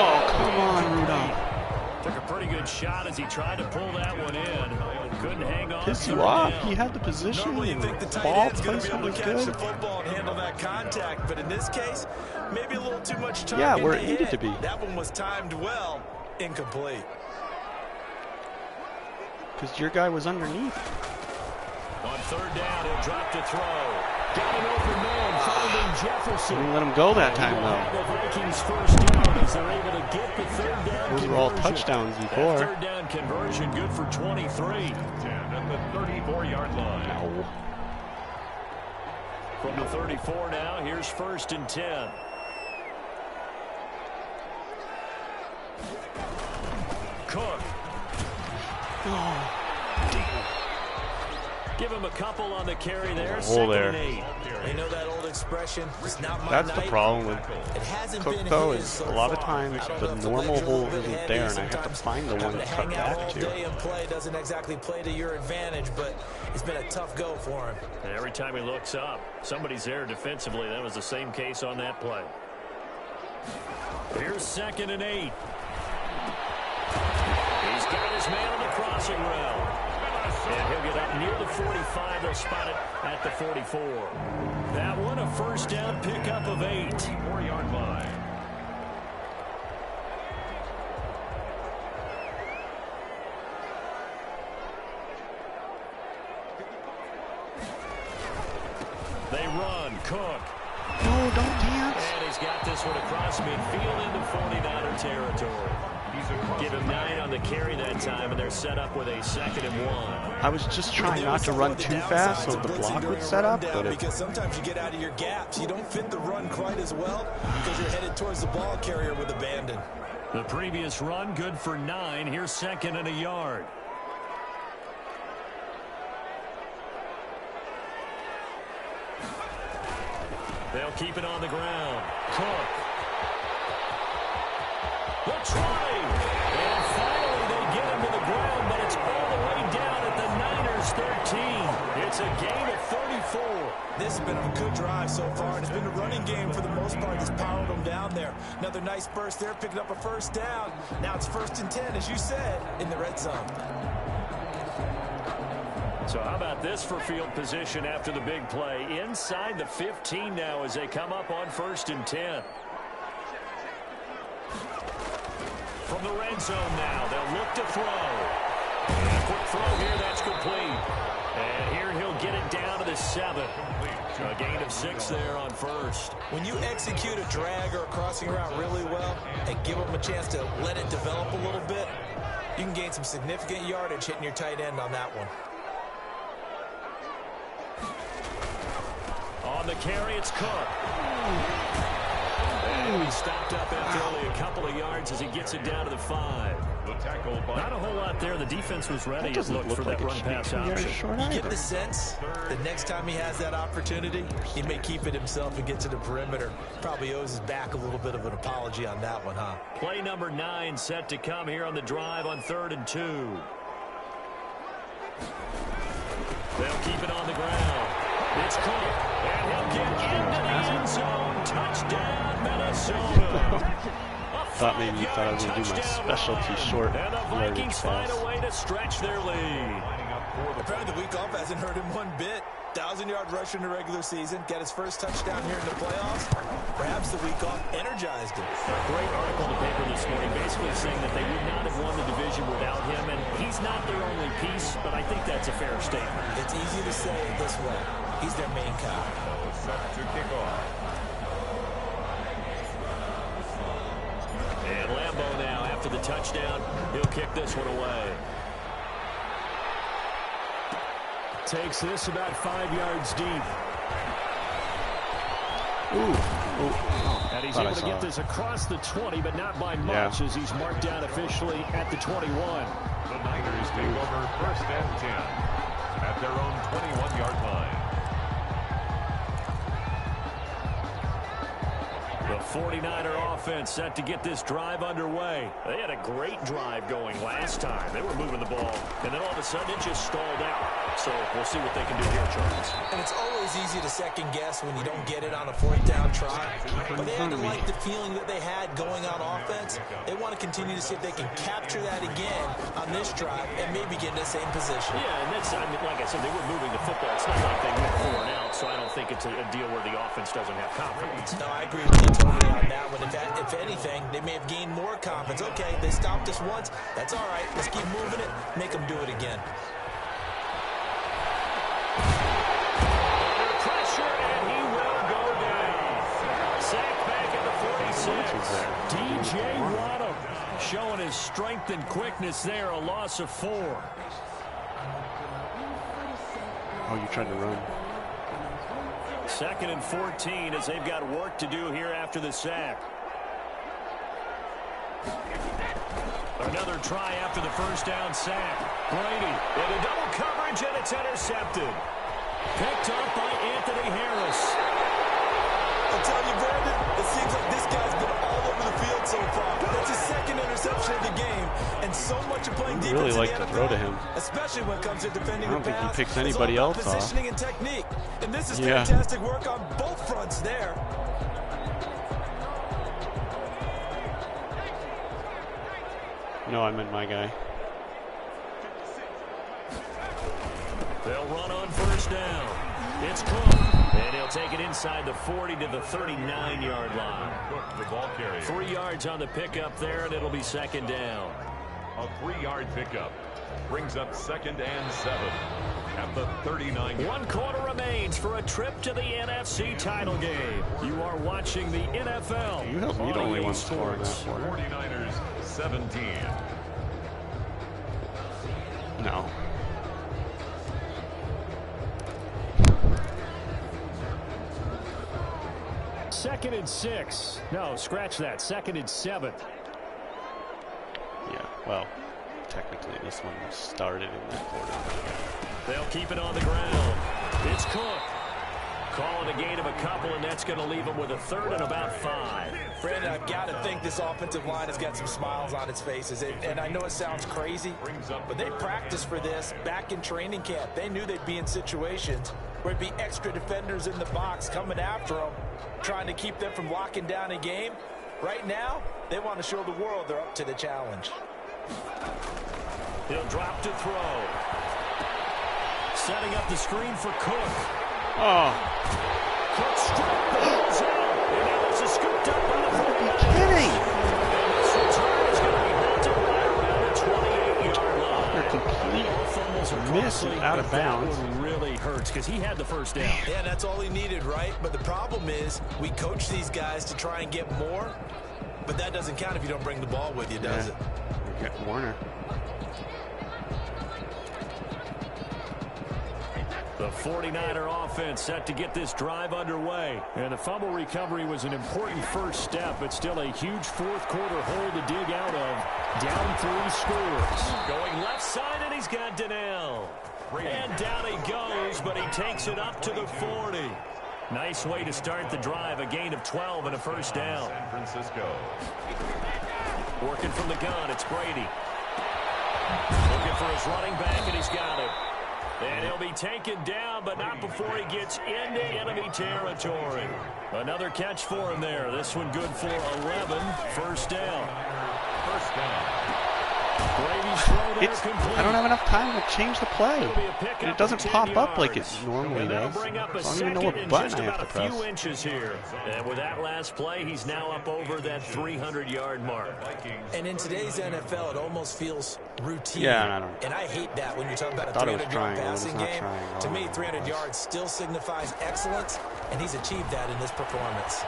Speaker 1: Oh, come on, Rudolph.
Speaker 5: Took a pretty good shot as he tried to pull that one in. Couldn't hang on.
Speaker 1: Piss you off. He had the position.
Speaker 4: Normally you think the tight
Speaker 1: ball
Speaker 4: end's going to be
Speaker 1: placement
Speaker 4: able
Speaker 1: was
Speaker 4: to catch
Speaker 1: good.
Speaker 4: the football and handle that contact, but in this case, maybe a little too much time.
Speaker 1: Yeah, where it needed to be.
Speaker 4: That one was timed well, incomplete.
Speaker 1: Because your guy was underneath.
Speaker 5: On 3rd down, he'll drop to throw. Got an open man, finding Jefferson.
Speaker 1: Didn't let him go that time, though.
Speaker 5: The Vikings first down as they're able to get the 3rd down.
Speaker 1: Those were all touchdowns before.
Speaker 5: That 3rd down conversion good for 23.
Speaker 3: 10 at the 34-yard line.
Speaker 1: Ow.
Speaker 5: From the 34 now, here's 1st and 10. Cook.
Speaker 1: Oh, damn.
Speaker 5: Give him a couple on the carry there.
Speaker 1: Hole
Speaker 5: 2nd
Speaker 1: there.
Speaker 5: and 8.
Speaker 4: You know that old expression, it's not my
Speaker 1: That's
Speaker 4: night.
Speaker 1: the problem with
Speaker 4: It hasn't
Speaker 1: Cook,
Speaker 4: been
Speaker 1: though,
Speaker 4: his
Speaker 1: is
Speaker 4: so
Speaker 1: a lot of
Speaker 4: far.
Speaker 1: times
Speaker 4: I don't
Speaker 1: the
Speaker 4: know if
Speaker 1: normal
Speaker 4: legs are a
Speaker 1: hole
Speaker 4: little bit
Speaker 1: isn't
Speaker 4: heavy.
Speaker 1: there, and I have to
Speaker 4: Sometimes
Speaker 1: find the one
Speaker 4: having
Speaker 1: to
Speaker 4: to
Speaker 1: cut
Speaker 4: hang out
Speaker 1: back
Speaker 4: all
Speaker 1: to.
Speaker 4: day and play doesn't exactly play to your advantage, but it's been a tough go for him.
Speaker 5: And every time he looks up, somebody's there defensively. That was the same case on that play. Here's 2nd and 8. He's got his man on the crossing route. And he'll get up near the 45. They'll spot it at the 44. That one, a 1st down pickup of 8.
Speaker 3: 4-yard line.
Speaker 5: They run. Cook.
Speaker 1: No, don't dance.
Speaker 5: And he's got this one across midfield into 49er territory. Give him 9 on the carry that time, and they're set up with a 2nd and 1.
Speaker 1: I was just trying not to run too fast so the block would set up, but
Speaker 4: because sometimes you get out of your gaps. You don't fit the run quite as well because you're headed towards the ball carrier with abandon.
Speaker 5: The previous run good for 9. Here's second and a yard. They'll keep it on the ground. Cook. The 20. And finally they get him to the ground, but it's all the way down at the Niners 13. It's a gain of 34.
Speaker 4: This has been a good drive so far, and it's been a running game for the most part that's powered them down there. Another nice burst there, picking up a first down. Now it's 1st and 10, as you said, in the red zone.
Speaker 5: So how about this for field position after the big play? Inside the 15 now as they come up on 1st and 10. From the red zone now, they'll look to throw. And a quick throw here, that's complete. And here he'll get it down to the 7. A gain of 6 there on 1st.
Speaker 4: When you execute a drag or a crossing route really well and give them a chance to let it develop a little bit, you can gain some significant yardage hitting your tight end on that one.
Speaker 5: On the carry, it's Cook. And he's stopped up after only a couple of yards as he gets it down to the 5.
Speaker 3: The tackle by
Speaker 5: Not a whole lot there. The defense was ready and looked for that run-pass option.
Speaker 4: You get the sense that next time he has that opportunity, he may keep it himself and get to the perimeter. Probably owes his back a little bit of an apology on that one, huh?
Speaker 5: Play number 9 set to come here on the drive on 3rd and 2. They'll keep it on the ground. It's Cook, and he'll get into the end zone. Touchdown, Minnesota.
Speaker 1: Thought maybe you thought I was going to do my specialty short
Speaker 5: And the Vikings find a way to stretch their lead.
Speaker 4: Apparently the week off hasn't hurt him one bit. 1,000-yard rusher in the regular season, got his first touchdown here in the playoffs. Perhaps the week off energized him.
Speaker 5: A great article in the paper this morning basically saying that they would not have won the division without him, and he's not their only piece, but I think that's a fair statement.
Speaker 4: It's easy to say it this way. He's their main guy.
Speaker 3: set to kick off.
Speaker 5: And Lambeau now, after the touchdown, he'll kick this one away. Takes this about 5 yards deep. And he's able to get this across the 20, but not by much as he's marked down officially at the 21.
Speaker 3: The Niners take over 1st and 10 at their own 21-yard line.
Speaker 5: The 49er offense set to get this drive underway. They had a great drive going last time. They were moving the ball, and then all of a sudden it just stalled out. So we'll see what they can do here, Charles.
Speaker 4: And it's always easy to second guess when you don't get it on a 4th down try. But they had to like the feeling that they had going on offense. They want to continue to see if they can capture that again on this drive and maybe get in the same position.
Speaker 5: Yeah, and that's, I mean, like I said, they were moving the football. It's not like they went 4 and out, so I don't think it's a deal where the offense doesn't have confidence.
Speaker 4: No, I agree with you totally on that one. If anything, they may have gained more confidence. Okay, they stopped us once. That's all right. Let's keep moving it. Make them do it again.
Speaker 5: Under pressure, and he will go down. Sack back at the 46. D.J. Waddle showing his strength and quickness there. A loss of 4.
Speaker 1: Oh, you tried to run.
Speaker 5: 2nd and 14 as they've got work to do here after the sack. Another try after the 1st down sack. Brady into double coverage, and it's intercepted. Picked up by Anthony Harris.
Speaker 4: I'll tell you, Brandon, it seems like this guy's been all over the field so far. That's his 2nd interception of the game, and so much of playing defense
Speaker 1: really like
Speaker 4: in the
Speaker 1: to
Speaker 4: NFL,
Speaker 1: throw to him.
Speaker 4: especially when it comes to defending
Speaker 1: I don't
Speaker 4: the
Speaker 1: think he
Speaker 4: pass,
Speaker 1: picks
Speaker 4: is
Speaker 1: anybody
Speaker 4: all about
Speaker 1: else off.
Speaker 4: positioning and technique. And this is fantastic work on both fronts there.
Speaker 1: No, I meant my guy.
Speaker 5: They'll run on 1st down. It's Cook. And he'll take it inside the 40 to the 39-yard line.
Speaker 3: Cook, the ball carrier.
Speaker 5: 3 yards on the pickup there, and it'll be 2nd down.
Speaker 3: A 3-yard pickup brings up 2nd and 7 at the 39.
Speaker 5: 1 quarter remains for a trip to the NFC title game. You are watching the NFL.
Speaker 1: You helped me to only
Speaker 5: on
Speaker 1: one score in that
Speaker 5: Sports.
Speaker 1: quarter.
Speaker 3: 49ers 17.
Speaker 1: No.
Speaker 5: Second and 6. No, scratch that. 2nd and 7.
Speaker 1: Well, technically this one started in that quarter.
Speaker 5: They'll keep it on the ground. It's Cook. Calling a gain of a couple, and that's going to leave him with a third and about 5.
Speaker 4: Brandon, I've got to think this offensive line has got some smiles on its faces. And I know it sounds crazy, but they practiced for this back in training camp. They knew they'd be in situations where it'd be extra defenders in the box coming after them, trying to keep them from locking down a game. Right now, they want to show the world they're up to the challenge.
Speaker 5: He'll drop to throw. Setting up the screen for Cook.
Speaker 1: Oh.
Speaker 5: Cook straight balls out. And now it's scooped up by the 49ers.
Speaker 1: Kidding.
Speaker 5: And this return is going to be halted right around the 28-yard line.
Speaker 1: They're complete miss and out of bounds.
Speaker 5: That one really hurts because he had the first down.
Speaker 4: Yeah, that's all he needed, right? But the problem is we coach these guys to try and get more, but that doesn't count if you don't bring the ball with you, does it?
Speaker 1: We got Warner.
Speaker 5: The 49er offense set to get this drive underway. And the fumble recovery was an important first step, but still a huge fourth-quarter hole to dig out of. Down 3 scores. Going left side, and he's got Donnell. And down he goes, but he takes it up to the 40. Nice way to start the drive, a gain of 12 and a first down.
Speaker 3: San Francisco.
Speaker 5: Working from the gun, it's Brady. Looking for his running back, and he's got it. And he'll be taken down, but not before he gets into enemy territory. Another catch for him there. This one good for 11. First down.
Speaker 3: First down.
Speaker 5: Brady's throw there complete.
Speaker 1: I don't have enough time to change the play.
Speaker 5: It'll be a pickup
Speaker 1: And it doesn't
Speaker 5: of 10
Speaker 1: pop up like it
Speaker 5: yards.
Speaker 1: normally
Speaker 5: And that'll
Speaker 1: does.
Speaker 5: bring up a
Speaker 1: So I don't even know what
Speaker 5: second
Speaker 1: button
Speaker 5: and
Speaker 1: I have to
Speaker 5: just
Speaker 1: press.
Speaker 5: about a few inches here. And with that last play, he's now up over that 300-yard mark.
Speaker 4: And in today's NFL, it almost feels routine.
Speaker 1: Yeah, and I don't.
Speaker 4: And I hate that when you're talking about a
Speaker 1: thought it was
Speaker 4: 300-yard
Speaker 1: triangle, it was
Speaker 4: passing
Speaker 1: not
Speaker 4: game.
Speaker 1: triangle.
Speaker 4: To me, 300 yards still signifies excellence, and he's achieved that in this performance.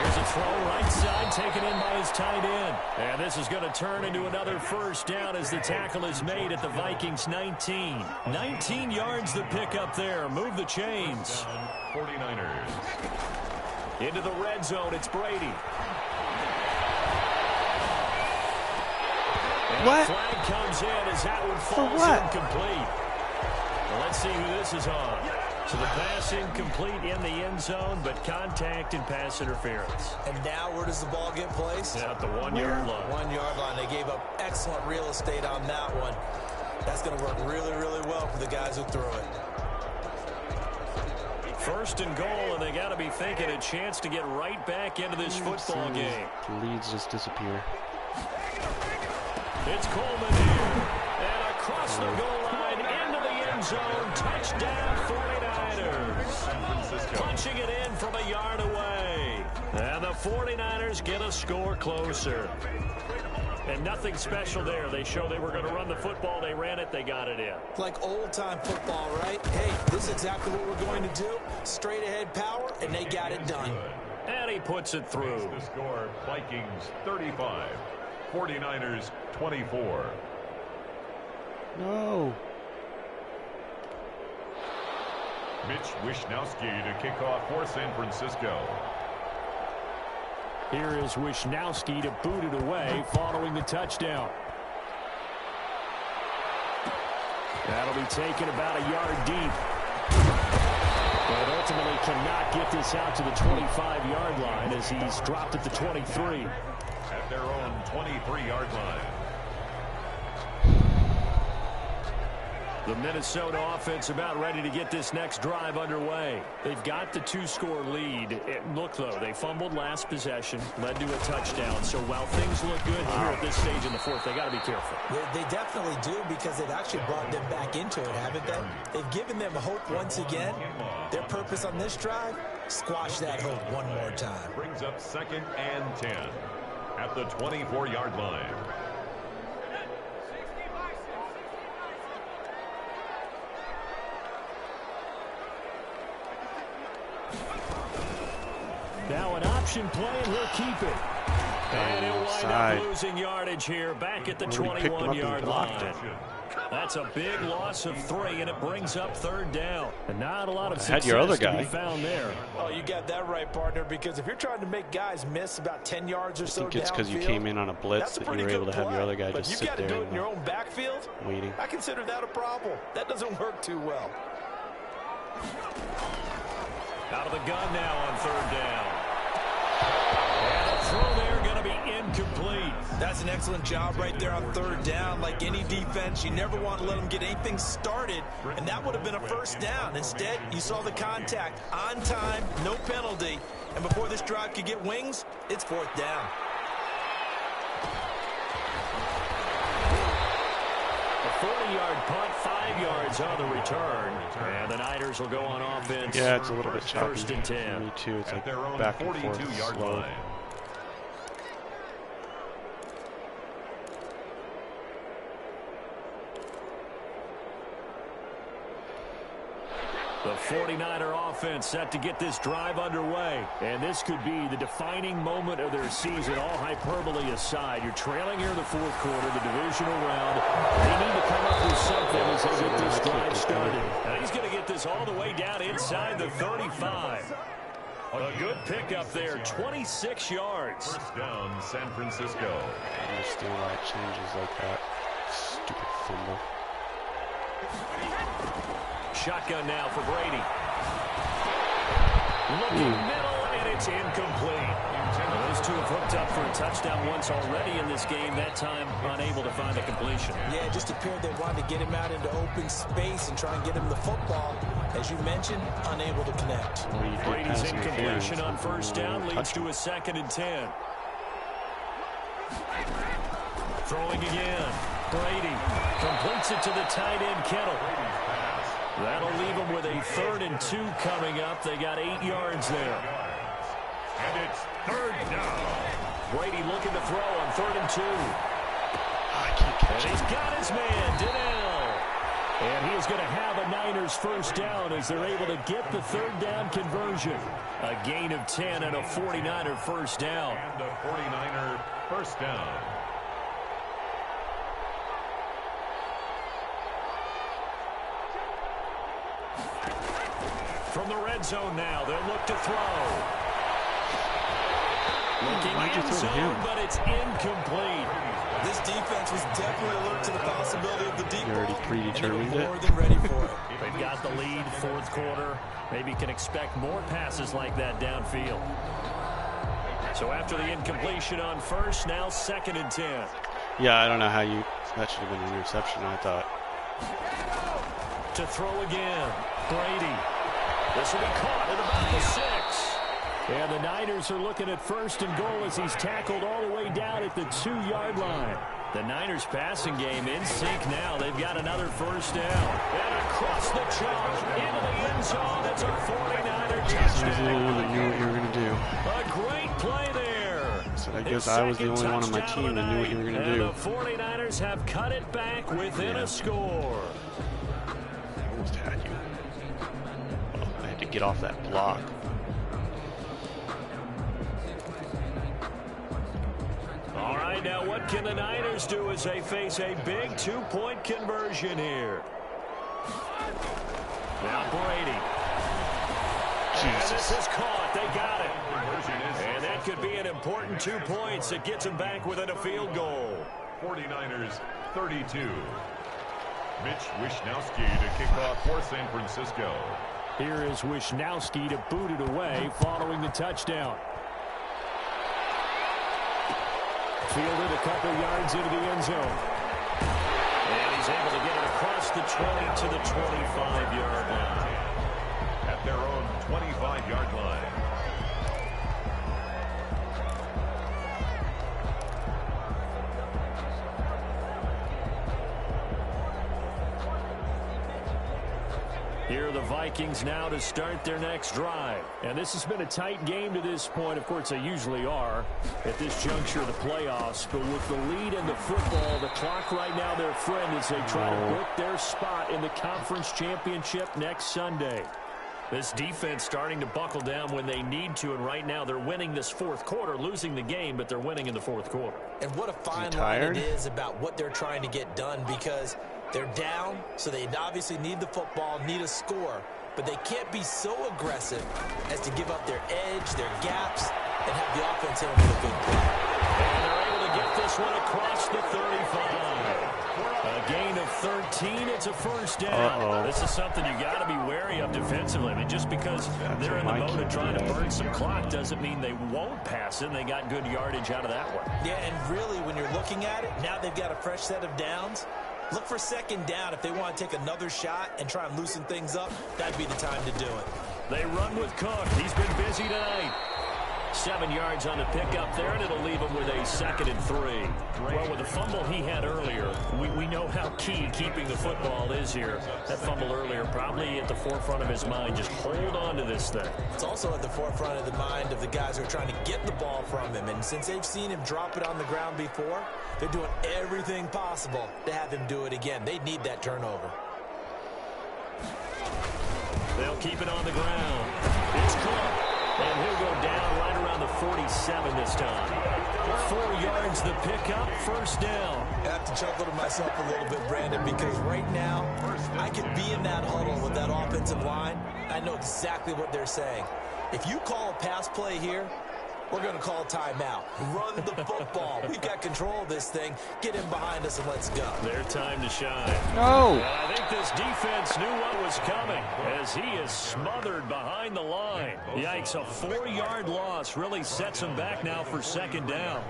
Speaker 5: Here's a throw right side taken in by his tight end. And this is going to turn into another first down as the tackle is made at the Vikings 19. 19 yards the pick up there. Move the chains.
Speaker 3: 49ers.
Speaker 5: Into the red zone, it's Brady. And
Speaker 1: What?
Speaker 5: the flag comes in as that one falls incomplete. Well, let's see who this is on. So the pass incomplete in the end zone, but contact and pass interference.
Speaker 4: And now where does the ball get placed?
Speaker 5: At the 1-yard line.
Speaker 4: 1-yard line. They gave up excellent real estate on that one. That's going to work really, really well for the guys who threw it.
Speaker 5: First and goal, and they got to be thinking a chance to get right back into this football game.
Speaker 1: The leads just disappear.
Speaker 5: It's Coleman here. And across the goal line into the end zone. Touchdown 49ers. Punching it in from a yard away. And the 49ers get a score closer. And nothing special there. They show they were going to run the football. They ran it. They got it in.
Speaker 4: Like old-time football, right? Hey, this is exactly what we're going to do. Straight-ahead power, and they got it done.
Speaker 5: And he puts it through.
Speaker 3: The score, Vikings 35, 49ers 24.
Speaker 1: No.
Speaker 3: Mitch Wishnowsky to kick off for San Francisco.
Speaker 5: Here is Wishnowsky to boot it away following the touchdown. That'll be taken about a yard deep. But ultimately cannot get this out to the 25-yard line as he's dropped at the 23.
Speaker 3: At their own 23-yard line.
Speaker 5: The Minnesota offense about ready to get this next drive underway. They've got the 2-score lead. Look, though, they fumbled last possession, led to a touchdown. So while things look good here at this stage in the fourth, they got to be careful.
Speaker 4: They definitely do because they've actually brought them back into it, haven't they? They've given them hope once again. Their purpose on this drive, squash that hope one more time.
Speaker 3: Brings up 2nd and 10 at the 24-yard line.
Speaker 5: Now an option play, and he'll keep it. And he'll wind up losing yardage here back at the 21-yard line. That's a big loss of 3, and it brings up 3rd down. And not a lot of
Speaker 1: had your other
Speaker 5: success to
Speaker 1: guy
Speaker 5: be found there.
Speaker 4: Oh, you got that right, partner, because if you're trying to make guys miss about 10 yards or so
Speaker 1: I think it's because you came in on a blitz that you were able to have your other guy just sit there
Speaker 4: do it in your own backfield,
Speaker 1: waiting.
Speaker 4: I consider that a problem. That doesn't work too well.
Speaker 5: Out of the gun now on 3rd down. And a throw there going to be incomplete.
Speaker 4: That's an excellent job right there on 3rd down. Like any defense, you never want to let them get anything started, and that would have been a 1st down. Instead, you saw the contact on time, no penalty, and before this drive could get wings, it's 4th down.
Speaker 5: A 40-yard punt, 5 yards on the return. And the Niners will go on offense.
Speaker 1: Yeah, it's a little bit choppy.
Speaker 5: 1st and 10.
Speaker 1: Me too. It's like
Speaker 3: Their own
Speaker 1: back and forth,
Speaker 3: 42-yard
Speaker 1: slow.
Speaker 3: line.
Speaker 5: The 49er offense set to get this drive underway. And this could be the defining moment of their season, all hyperbole aside. You're trailing here in the 4th quarter, the divisional round. They need to come up with something as they get this drive started. And he's going to get this all the way down inside the 35. A good pickup there, 26 yards.
Speaker 3: 1st down, San Francisco.
Speaker 1: I understand why it changes like that. Stupid fumble.
Speaker 5: Shotgun now for Brady. Looking middle, and it's incomplete. Those two have hooked up for a touchdown once already in this game. That time, unable to find a completion.
Speaker 4: Yeah, it just appeared they wanted to get him out into open space and try and get him the football. As you mentioned, unable to connect.
Speaker 5: Brady's incompletion on 1st down leads to a 2nd and 10. Throwing again. Brady completes it to the tight end, Kittle. That'll leave them with a 3rd and 2 coming up. They got 8 yards there.
Speaker 3: And it's 3rd down.
Speaker 5: Brady looking to throw on 3rd and 2.
Speaker 1: I can't catch
Speaker 5: And he's
Speaker 1: it.
Speaker 5: got his man, Donnell. And he is going to have a Niners 1st down as they're able to get the 3rd down conversion. A gain of 10 and a 49er 1st down.
Speaker 3: And a 49er 1st down.
Speaker 5: From the red zone now, they'll look to throw. Looking end zone, but it's incomplete.
Speaker 4: This defense was definitely alert to the possibility of the deep
Speaker 1: You already
Speaker 4: ball,
Speaker 1: predetermined
Speaker 4: and they were
Speaker 1: it?
Speaker 4: more than ready for it.
Speaker 5: They've got the lead, 4th quarter. Maybe can expect more passes like that downfield. So after the incompletion on 1st, now 2nd and 10.
Speaker 1: Yeah, I don't know how you... That should have been an interception, I thought.
Speaker 5: To throw again, Brady. This will be caught at about the 6. And the Niners are looking at 1st and goal as he's tackled all the way down at the 2-yard line. The Niners passing game in sync now. They've got another 1st down. And across the chalk into the end zone. It's a 49er
Speaker 1: I was the
Speaker 5: touchdown.
Speaker 1: only one that knew what you were going to do.
Speaker 5: A great play there.
Speaker 1: So I guess
Speaker 5: His
Speaker 1: I was the
Speaker 5: second
Speaker 1: only one on my
Speaker 5: touchdown
Speaker 1: team that knew what you were going to
Speaker 5: and
Speaker 1: do.
Speaker 5: the 49ers have cut it back within a score.
Speaker 1: I almost had you. Well, I had to get off that block.
Speaker 5: All right, now what can the Niners do as they face a big 2-point conversion here? Now Brady. Jesus. And this is caught. They got it. And that could be an important 2 points. It gets them back within a field goal.
Speaker 3: 49ers 32. Mitch Wishnowsky to kick off for San Francisco.
Speaker 5: Here is Wishnowsky to boot it away following the touchdown. Fielded a couple yards into the end zone. And he's able to get it across the 20 to the 25-yard line.
Speaker 3: At their own 25-yard line.
Speaker 5: Here are the Vikings now to start their next drive. And this has been a tight game to this point. Of course, they usually are at this juncture of the playoffs. But with the lead in the football, the clock right now their friend as they try to book their spot in the conference championship next Sunday. This defense starting to buckle down when they need to, and right now they're winning this 4th quarter, losing the game, but they're winning in the 4th quarter.
Speaker 4: And what a fine line it is about what they're trying to get done, because They're down, so they obviously need the football, need a score. But they can't be so aggressive as to give up their edge, their gaps, and have the offense hit them with a big play.
Speaker 2: And they're able to get this one across the 35. A gain of 13. It's a first down. This is something you got to be wary of defensively. I mean, just because they're in the mode of trying to burn some clock doesn't mean they won't pass it. And they got good yardage out of that one.
Speaker 4: Yeah, and really, when you're looking at it, now they've got a fresh set of downs. Look for second down if they want to take another shot and try and loosen things up. That'd be the time to do it.
Speaker 2: They run with Cook. He's been busy tonight. 7 yards on the pickup there, and it'll leave him with a 2nd and 3. Well, with the fumble he had earlier, we know how key keeping the football is here. That fumble earlier probably at the forefront of his mind. Just hold on to this thing.
Speaker 4: It's also at the forefront of the mind of the guys who are trying to get the ball from him. And since they've seen him drop it on the ground before, they're doing everything possible to have him do it again. They need that turnover.
Speaker 2: They'll keep it on the ground. It's Cook. And he'll go down right around the 47 this time. 4 yards the pickup, first down.
Speaker 4: I have to chuckle to myself a little bit, Brandon, because right now I could be in that huddle with that offensive line. I know exactly what they're saying. If you call a pass play here, we're going to call a timeout. Run the football. We've got control of this thing. Get him behind us and let's go.
Speaker 2: Their time to shine.
Speaker 1: No.
Speaker 2: And I think this defense knew what was coming as he is smothered behind the line. Yikes, a 4-yard loss really sets him back now for second down.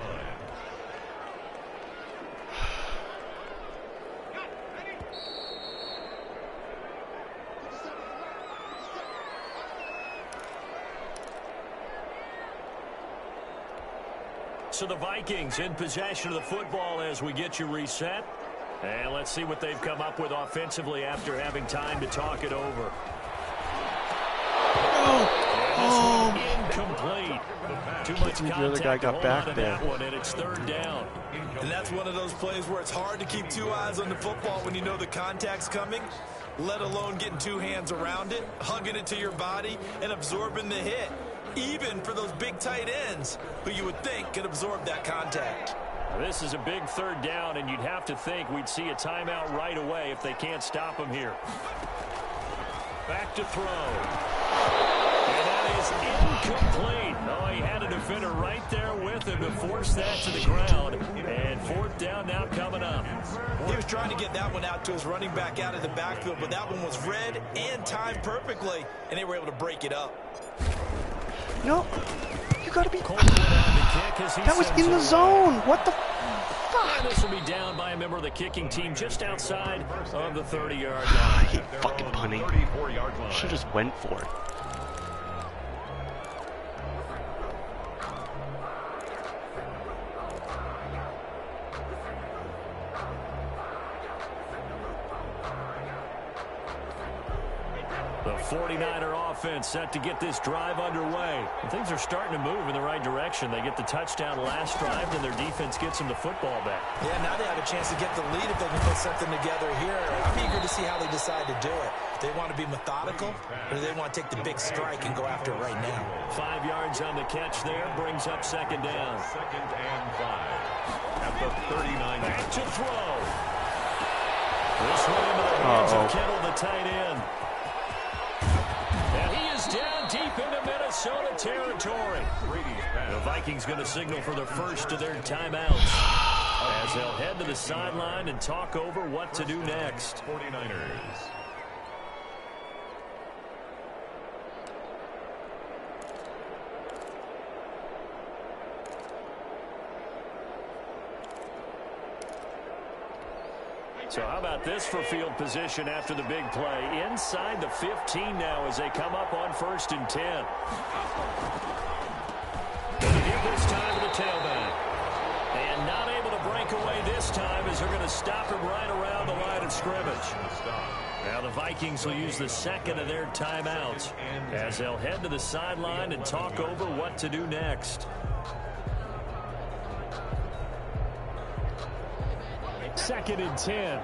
Speaker 2: So the Vikings in possession of the football as we get you reset. And let's see what they've come up with offensively after having time to talk it over. Incomplete. Too much contact.
Speaker 1: The other guy got back there.
Speaker 2: That one, and it's 3rd down.
Speaker 4: And that's one of those plays where it's hard to keep 2 eyes on the football when you know the contact's coming, let alone getting 2 hands around it, hugging it to your body, and absorbing the hit. Even for those big tight ends who you would think could absorb that contact.
Speaker 2: This is a big 3rd down, and you'd have to think we'd see a timeout right away if they can't stop him here. Back to throw. And that is incomplete. Oh, he had a defender right there with him to force that to the ground. And 4th down now coming up.
Speaker 4: He was trying to get that one out to his running back out of the backfield, but that one was read and timed perfectly, and they were able to break it up.
Speaker 1: No, you gotta be.
Speaker 2: That
Speaker 1: was in the zone. What the fuck?
Speaker 2: And this will be down by a member of the kicking team just outside of the 30-yard line.
Speaker 1: I hate fucking punting. Should just went for it.
Speaker 2: The 49er offense set to get this drive underway. And things are starting to move in the right direction. They get the touchdown last drive, and their defense gets them the football back.
Speaker 4: Yeah, now they have a chance to get the lead if they can put something together here. I'm eager to see how they decide to do it. Do they want to be methodical, or do they want to take the big strike and go after it right now?
Speaker 2: 5 yards on the catch there, brings up second down.
Speaker 3: 2nd and 5 at the 39.
Speaker 2: Back to throw. This one into the hands of Kittle, the tight end. And he is down deep into Minnesota territory. The Vikings going to signal for the first of their timeouts as they'll head to the sideline and talk over what to do next.
Speaker 3: 49ers.
Speaker 2: So how about this for field position after the big play? Inside the 15 now as they come up on 1st and 10. Going to give this time to the tailback. And not able to break away this time as they're going to stop him right around the line of scrimmage. Now the Vikings will use the 2nd of their timeouts as they'll head to the sideline and talk over what to do next. 2nd and 10.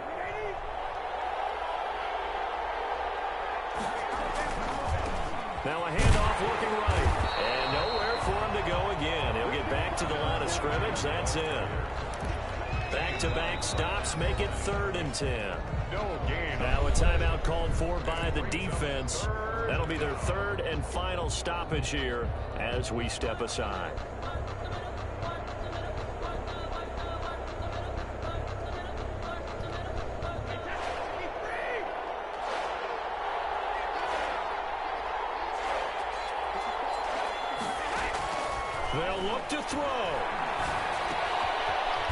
Speaker 2: Now a handoff looking right. And nowhere for him to go again. He'll get back to the line of scrimmage. That's in. Back
Speaker 5: Back-to-back stops make it 3rd and 10.
Speaker 3: No gain.
Speaker 5: Now a timeout called for by the defense. That'll be their 3rd and final stoppage here as we step aside. They'll look to throw.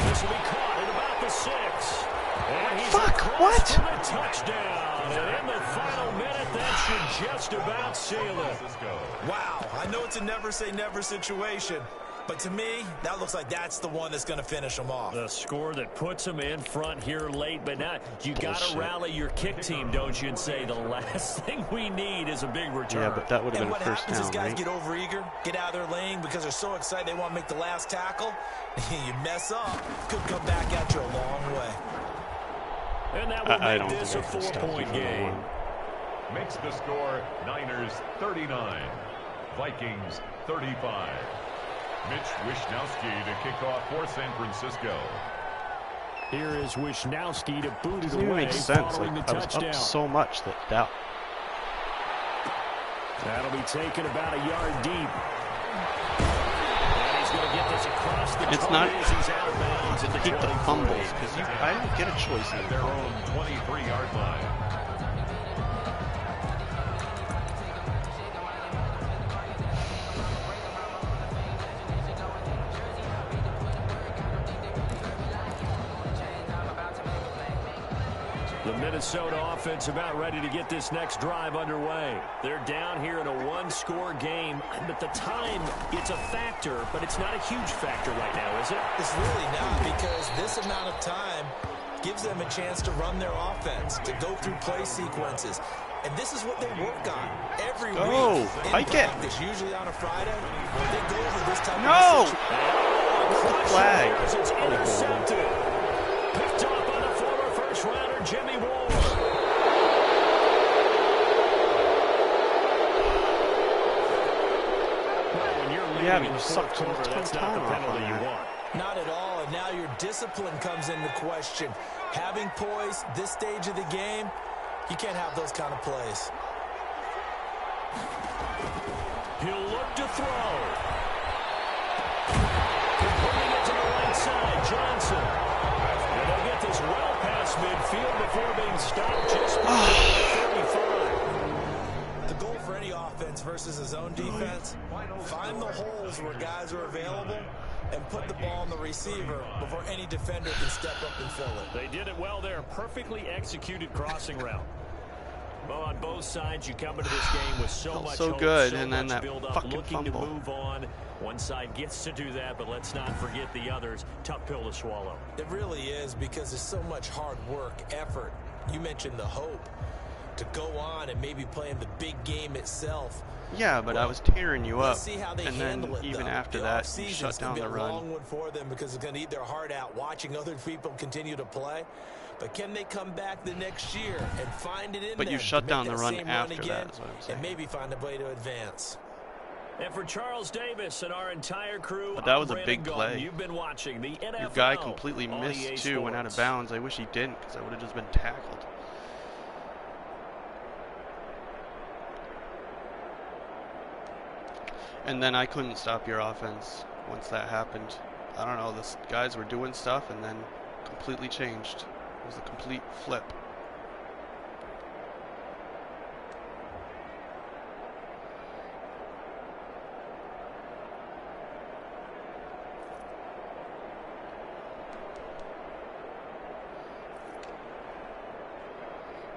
Speaker 5: This will be caught at about the 6. And he's across for the touchdown. And in the final minute, that should just about seal it.
Speaker 4: Wow, I know it's a never-say-never situation, but to me, that looks like that's the one that's going to finish them off.
Speaker 5: The score that puts them in front here late, but now you got to rally your kick team, don't you, and say the last thing we need is a big return.
Speaker 1: Yeah, but that would have been a first down,
Speaker 4: And what happens is guys
Speaker 1: right?
Speaker 4: get overeager, get out of their lane because they're so excited they want to make the last tackle. You mess up, could come back at you a long way.
Speaker 5: And that will
Speaker 1: I
Speaker 5: make
Speaker 1: don't
Speaker 5: this a
Speaker 1: think I can
Speaker 5: 4-point game.
Speaker 3: Makes the score Niners 39, Vikings 35. Mitch Wishnowsky to kick off for San Francisco.
Speaker 5: Here is Wishnowsky to boot it
Speaker 1: Doesn't even
Speaker 5: away
Speaker 1: make sense.
Speaker 5: following
Speaker 1: Like,
Speaker 5: the
Speaker 1: I was
Speaker 5: touchdown.
Speaker 1: up so much that
Speaker 5: That'll be taken about a yard deep. And he's going to get this across the
Speaker 1: It's not-
Speaker 5: 20 as he's out of bounds at the
Speaker 1: keep the
Speaker 5: 23.
Speaker 1: fumbles because I don't get a choice in
Speaker 3: At their own 23-yard line.
Speaker 5: The Minnesota offense about ready to get this next drive underway. They're down here in a one-score game, but the time, it's a factor, but it's not a huge factor right now, is it?
Speaker 4: It's really not, because this amount of time gives them a chance to run their offense, to go through play sequences. And this is what they work on every week in
Speaker 1: hike it.
Speaker 4: practice, usually on a Friday. They go over this type
Speaker 1: No!
Speaker 4: of situation.
Speaker 1: flag.
Speaker 5: It's intercepted. Picked up on the former first-rounder, Jimmy Ward. Well, when you're leading
Speaker 1: Yeah, but
Speaker 5: in
Speaker 1: you
Speaker 5: the
Speaker 1: sucked
Speaker 5: fourth
Speaker 1: a
Speaker 5: quarter,
Speaker 1: ton
Speaker 5: that's
Speaker 1: of
Speaker 5: not the
Speaker 1: time off
Speaker 5: penalty
Speaker 1: on
Speaker 5: you
Speaker 1: that.
Speaker 5: want.
Speaker 4: Not at all, and now your discipline comes into question. Having poise this stage of the game, you can't have those kind of plays.
Speaker 5: He'll look to throw. Putting it to the right side, Johnson. And they'll get this well past midfield before being stopped just behind the 35.
Speaker 4: The goal for any offense versus a zone defense, find the holes where guys are available and put the ball on the receiver before any defender can step up and fill it.
Speaker 5: They did it well there. Perfectly executed crossing route. Well, on both sides, you come into this game with so much
Speaker 1: so
Speaker 5: hope,
Speaker 1: good,
Speaker 5: so
Speaker 1: and then
Speaker 5: much
Speaker 1: that
Speaker 5: build-up,
Speaker 1: fucking
Speaker 5: looking to
Speaker 1: fumble.
Speaker 5: move on. One side gets to do that, but let's not forget the others. Tough pill to swallow.
Speaker 4: It really is, because there's so much hard work, effort. You mentioned the hope to go on and maybe play in the big game itself.
Speaker 1: Yeah, but
Speaker 4: Well,
Speaker 1: I was tearing you up,
Speaker 4: Let's see how they
Speaker 1: and then
Speaker 4: handle it,
Speaker 1: even
Speaker 4: though.
Speaker 1: after
Speaker 4: The
Speaker 1: that, you
Speaker 4: offseason's
Speaker 1: shut
Speaker 4: gonna
Speaker 1: down
Speaker 4: be
Speaker 1: the
Speaker 4: a
Speaker 1: run.
Speaker 4: long one for them because it's going to eat their heart out watching other people continue to play. But can they come back the next year and find it in
Speaker 1: But
Speaker 4: them
Speaker 1: you
Speaker 4: to
Speaker 1: shut
Speaker 4: make
Speaker 1: down the
Speaker 4: that
Speaker 1: run
Speaker 4: same
Speaker 1: after
Speaker 4: run again
Speaker 1: that, is what I'm saying.
Speaker 4: and maybe find a way to advance?
Speaker 5: And for Charles Davis and our entire crew,
Speaker 1: But that
Speaker 5: I'm
Speaker 1: was a
Speaker 5: Brandon
Speaker 1: big
Speaker 5: Gaulton.
Speaker 1: play.
Speaker 5: You've been watching the NFL.
Speaker 1: Your guy completely
Speaker 5: on
Speaker 1: missed
Speaker 5: EA
Speaker 1: too, went out of
Speaker 5: Sports.
Speaker 1: bounds. I wish he didn't, because I would have just been tackled. And then I couldn't stop your offense once that happened. I don't know, the guys were doing stuff and then completely changed. It was a complete flip.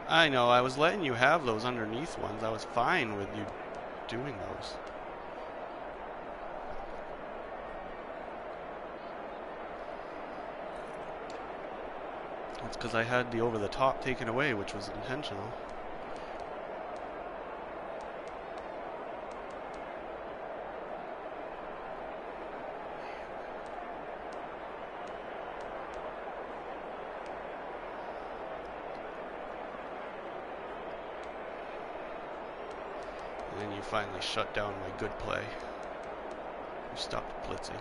Speaker 1: I know, I was letting you have those underneath ones. I was fine with you doing those. It's because I had the over-the-top taken away, which was intentional. And then you finally shut down my good play. You stopped blitzing.